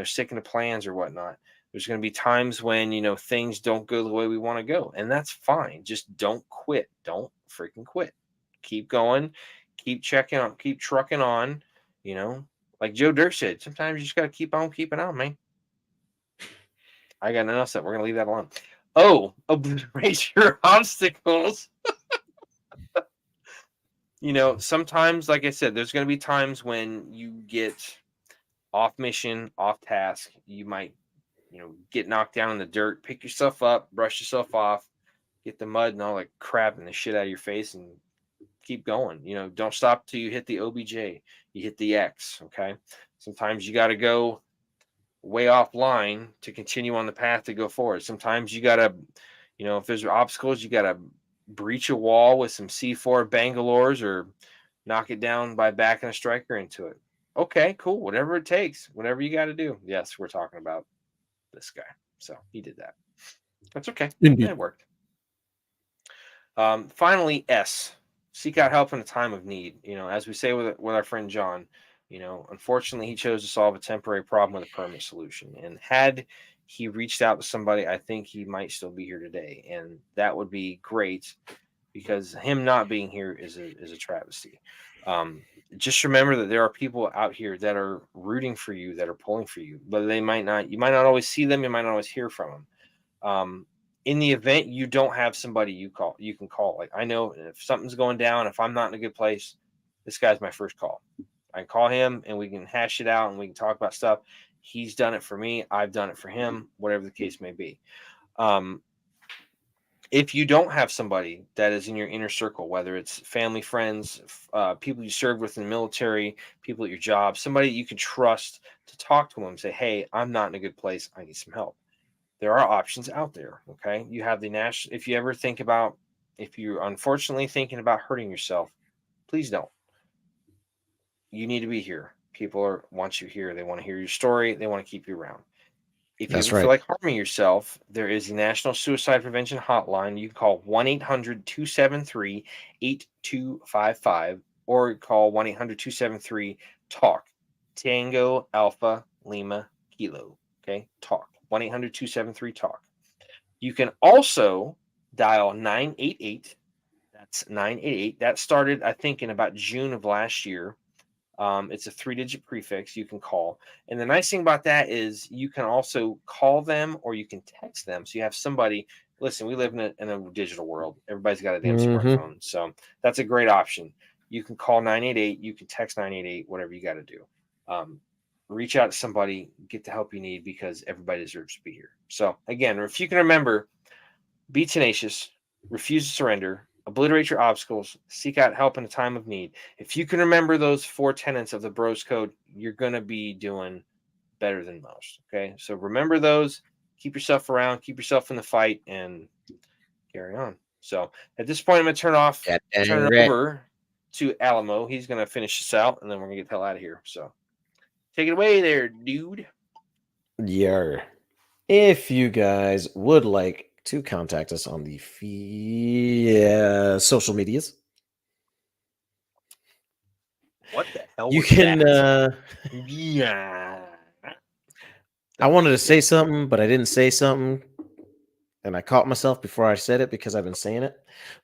sticking to plans or whatnot. There's going to be times when things don't go the way we want to go, and that's fine. Just don't quit. Don't freaking quit. Keep going. Keep checking on. Keep trucking on. you know like Joe Dirt said, sometimes you just got to keep on keeping on, man. I got nothing else. That we're going to leave that alone. Oh, obliterate your obstacles. Sometimes, like I said, there's going to be times when you get off mission, off task. You might, get knocked down in the dirt, pick yourself up, brush yourself off, get the mud and all that crap and the shit out of your face, and keep going. Don't stop till you hit the OBJ, you hit the X. Okay. Sometimes you got to go way offline to continue on the path to go forward. Sometimes you got to, if there's obstacles, you got to breach a wall with some C4 Bangalores or knock it down by backing a striker into it. Okay, cool. Whatever it takes, whatever you got to do. Yes, we're talking about this guy. So he did that. That's okay. Indeed. It worked. Finally, S. Seek out help in a time of need. As we say with our friend John, unfortunately, he chose to solve a temporary problem with a permanent solution. And had he reached out to somebody, I think he might still be here today. And that would be great because him not being here is a travesty. Um, just remember that there are people out here that are rooting for you, that are pulling for you, but you might not always see them, you might not always hear from them. In the event you don't have somebody you can call. Like, I know if something's going down, if I'm not in a good place, this guy's my first call. I can call him and we can hash it out and we can talk about stuff. He's done it for me. I've done it for him, whatever the case may be. Um, if you don't have somebody that is in your inner circle, whether it's family, friends, people you served with in the military, people at your job, somebody you can trust to talk to them and say, hey, I'm not in a good place. I need some help. There are options out there. Okay. You have the national, if you're unfortunately thinking about hurting yourself, please don't. You need to be here. People want you here. They want to hear your story. They want to keep you around. If you That's ever feel right. like harming yourself, there is a National Suicide Prevention Hotline. You can call 1-800-273-8255 or call 1-800-273 TALK. Tango Alpha Lima Kilo. Okay, TALK. 1-800-273-TALK. You can also dial 988. That's 988. That started, I think, in about June of last year. It's a 3-digit prefix you can call. And the nice thing about that is you can also call them or you can text them. So you have somebody, listen, we live in a digital world. Everybody's got a damn Hmm. smartphone. So that's a great option. You can call 988, you can text 988, whatever you got to do. Um, Reach out to somebody, get the help you need because everybody deserves to be here. So again, if you can remember, be tenacious, refuse to surrender, obliterate your obstacles, seek out help in a time of need. If you can remember those 4 tenets of the Bros Code, you're going to be doing better than most. Okay. So remember those, keep yourself around, keep yourself in the fight, and carry on. So at this point, I'm going to That turn dang it right. over to Alamo. He's going to finish this out, and then we're going to get the hell out of here. So take it away there, dude. Yeah. If you guys would like to contact us on the social medias, What the hell you was can. that? Yeah. I That was wanted to say good. something, but I didn't say something, and I caught myself before I said it because I've been saying it.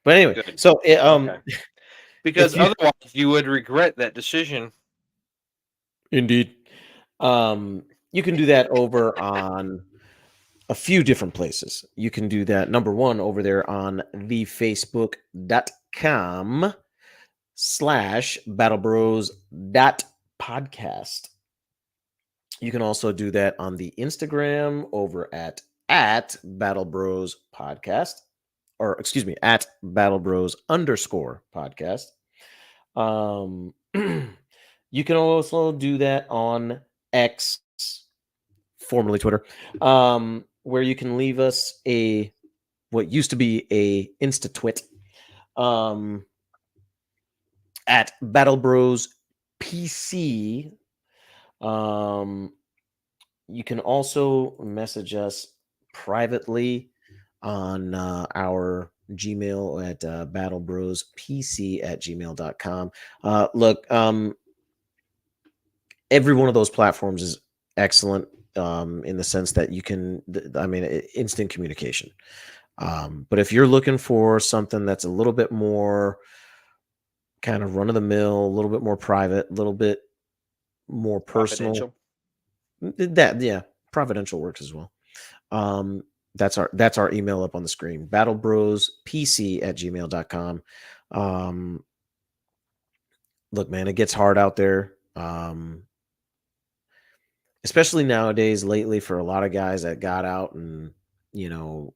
But anyway, Good. so Okay. Because if you otherwise you would regret that decision. indeed, um, you can do that over on a few different places. You can do that number one over there on the facebook.com/battlebros.podcast. You can also do that on the Instagram over at Battle Bros Podcast, or excuse me, at Battle Bros underscore podcast. Um, you can also do that on X, formerly Twitter, where you can leave us a what used to be a Insta Twit um, at Battle Bros PC. Um, you can also message us privately on our Gmail at battlebrospc@gmail.com. Look, every one of those platforms is excellent in the sense that you can, instant communication. But if you're looking for something that's a little bit more kind of run of the mill, a little bit more private, a little bit more personal, Confidential. that yeah, providential works as well. Um, that's our email up on the screen, battlebrospc@gmail.com. Um, Look, man, it gets hard out there. Especially nowadays, lately, for a lot of guys that got out and, you know,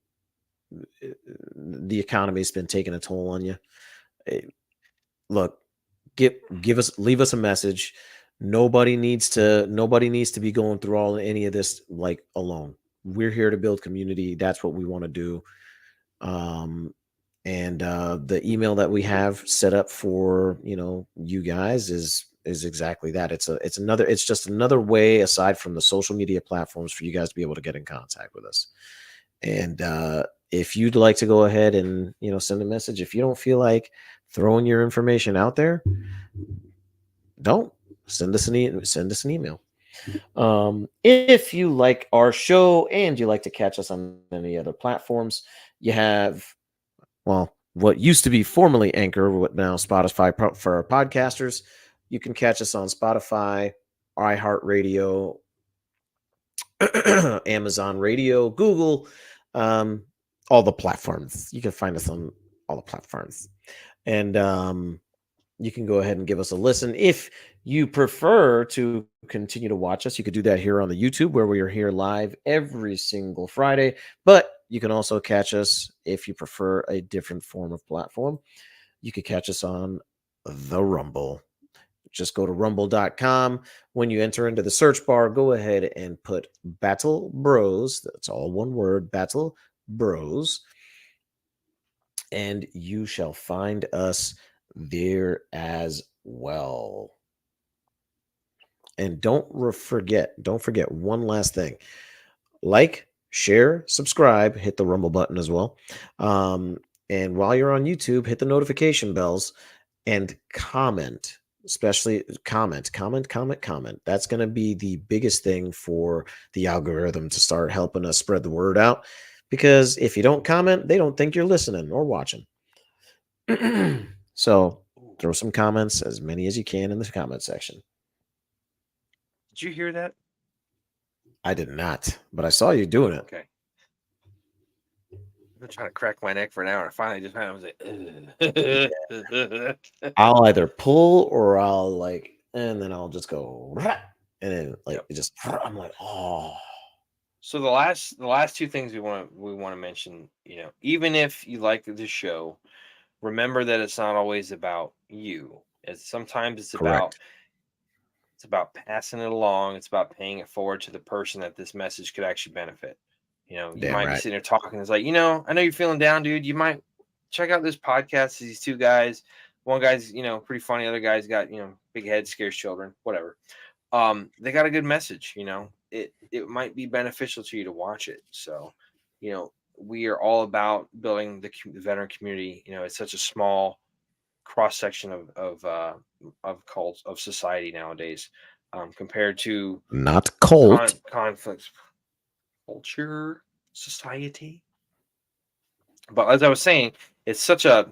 the economy's been taking a toll on you. Eh, Look, give us leave us a message. Nobody needs to be going through all any of this like alone. We're here to build community. That's what we want to do. Um, and the email that we have set up for you guys is exactly that. It's just another way aside from the social media platforms for you guys to be able to get in contact with us. And if you'd like to go ahead and send a message, if you don't feel like throwing your information out there, don't send us an email. If you like our show and you like to catch us on any other platforms, you have, well, what used to be formerly Anchor, what now Spotify for our podcasters. You can catch us on Spotify, iHeartRadio, Amazon Radio, Google, um, all the platforms. You can find us on all the platforms. And you can go ahead and give us a listen. If you prefer to continue to watch us, you could do that here on the YouTube, where we are here live every single Friday. But you can also catch us if you prefer a different form of platform. You could catch us on the Rumble. Just go to rumble.com. When you enter into the search bar, go ahead and put Battle Bros. That's all one word, Battle Bros. And you shall find us there as well. And don't forget one last thing. like, share, subscribe, hit the rumble button as well. Um, and while you're on YouTube, hit the notification bells and comment. Especially comment. That's going to be the biggest thing for the algorithm to start helping us spread the word out. Because if you don't comment, they don't think you're listening or watching. So Ooh, throw some comments, as many as you can, in the comment section. did you hear that? I did not, but I saw you doing Oh, it. okay. I've been trying to crack my neck for an hour, and finally just I was like, "Ugh." I'll either pull or I'll like, and then I'll just go, "Rah," and then like Yep. it just, I'm like, oh, So the last two things we want to mention, even if you like the show, remember that it's not always about you. Sometimes correct. it's about passing it along. It's about paying it forward to the person that this message could actually benefit. You Damn might be right. sitting there talking. It's like, I know you're feeling down, dude. You might check out this podcast. These two guys. One guy's, pretty funny. Other guy's got, big head, scares children, whatever. They got a good message. It might be beneficial to you to watch it. So, we are all about building the veteran community. It's such a small cross section of society nowadays, compared to Not cult. conflicts, culture, society. But as I was saying, it's such a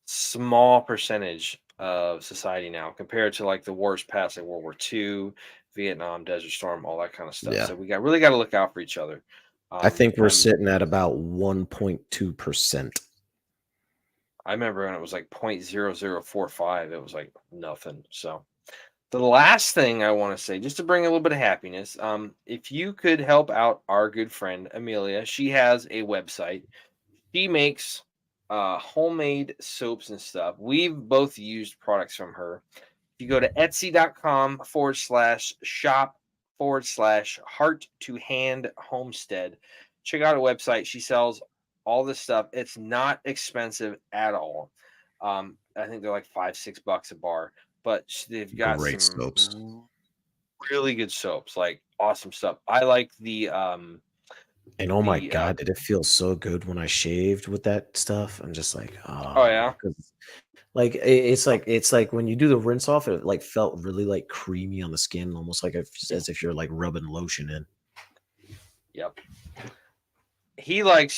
small percentage of society now compared to like the wars past, like World War II, Vietnam, Desert Storm, all that kind of stuff. Yeah. So we got to look out for each other. I think we're I'm sitting at about 1.2%. I remember when it was like 0.0045, it was like nothing. So the last thing I want to say, just to bring a little bit of happiness, if you could help out our good friend Amelia, she has a website. She makes homemade soaps and stuff. We've both used products from her. If you go to etsy.com/shop/heart to hand homestead, check out her website. She sells all this stuff. It's not expensive at all. I think they're like $5-6 a bar, but they've got Great some soaps. really good soaps, like awesome stuff. I like And oh my the God, did it feel so good when I shaved with that stuff? I'm just like, oh ah, yeah. like it's like when you do the rinse off, it like felt really like creamy on the skin, almost like as if you're like rubbing lotion in. Yep. You like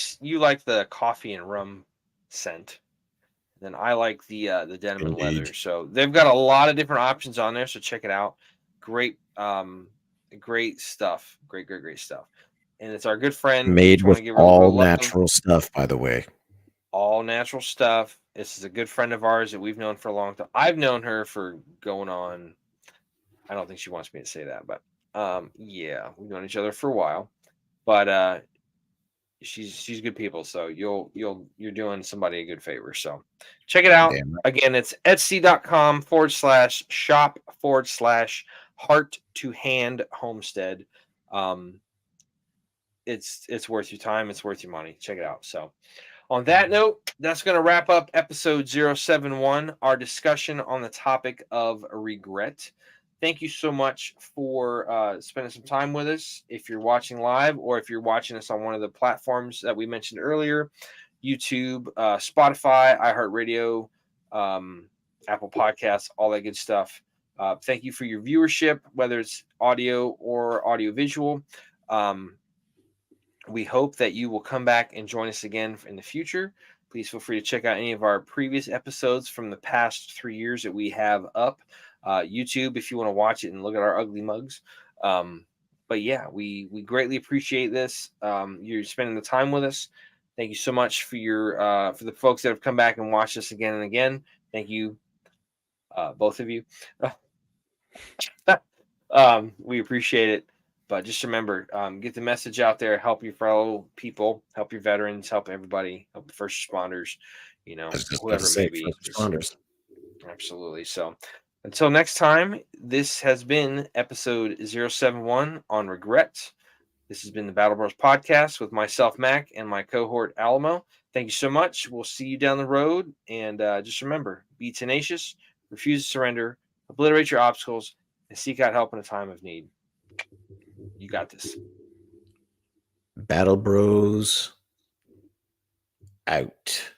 the coffee and rum scent. Then I like the denim and Indeed. leather. So they've got a lot of different options on there. So check it out. Great, great stuff. Great stuff. And it's our good friend. We Made just want with to give her a little bit all of love. natural stuff, by the way. All natural stuff. This is a good friend of ours that we've known for a long time. I've known her for going on. I don't think she wants me to say that, but yeah, we've known each other for a while. But she's good people, so you're doing somebody a good favor. So check it out. Damn right. Again, it's etsy.com/shop/heart to hand homestead. Um, it's worth your time, it's worth your money. Check it out. So on that note, that's going to wrap up episode 071, our discussion on the topic of regret. Thank you so much for spending some time with us. If you're watching live or if you're watching us on one of the platforms that we mentioned earlier, YouTube, Spotify, iHeartRadio, um, Apple Podcasts, all that good stuff. Thank you for your viewership, whether it's audio or audiovisual. Um, we hope that you will come back and join us again in the future. Please feel free to check out any of our previous episodes from the past 3 years that we have up. YouTube, if you want to watch it and look at our ugly mugs. But yeah, we greatly appreciate this. You're spending the time with us. Thank you so much for the folks that have come back and watched us again and again. Thank you, both of you. We appreciate it. But just remember, get the message out there. Help your fellow people. Help your veterans. Help everybody. Help the first responders. I was just about to Whoever it may say be. first Just responders. absolutely. So until next time, this has been episode 071 on regret. This has been the Battle Bros podcast with myself, Mac, and my cohort, Alamo. Thank you so much. We'll see you down the road. And just remember, be tenacious, refuse to surrender, obliterate your obstacles, and seek out help in a time of need. You got this. Battle Bros out.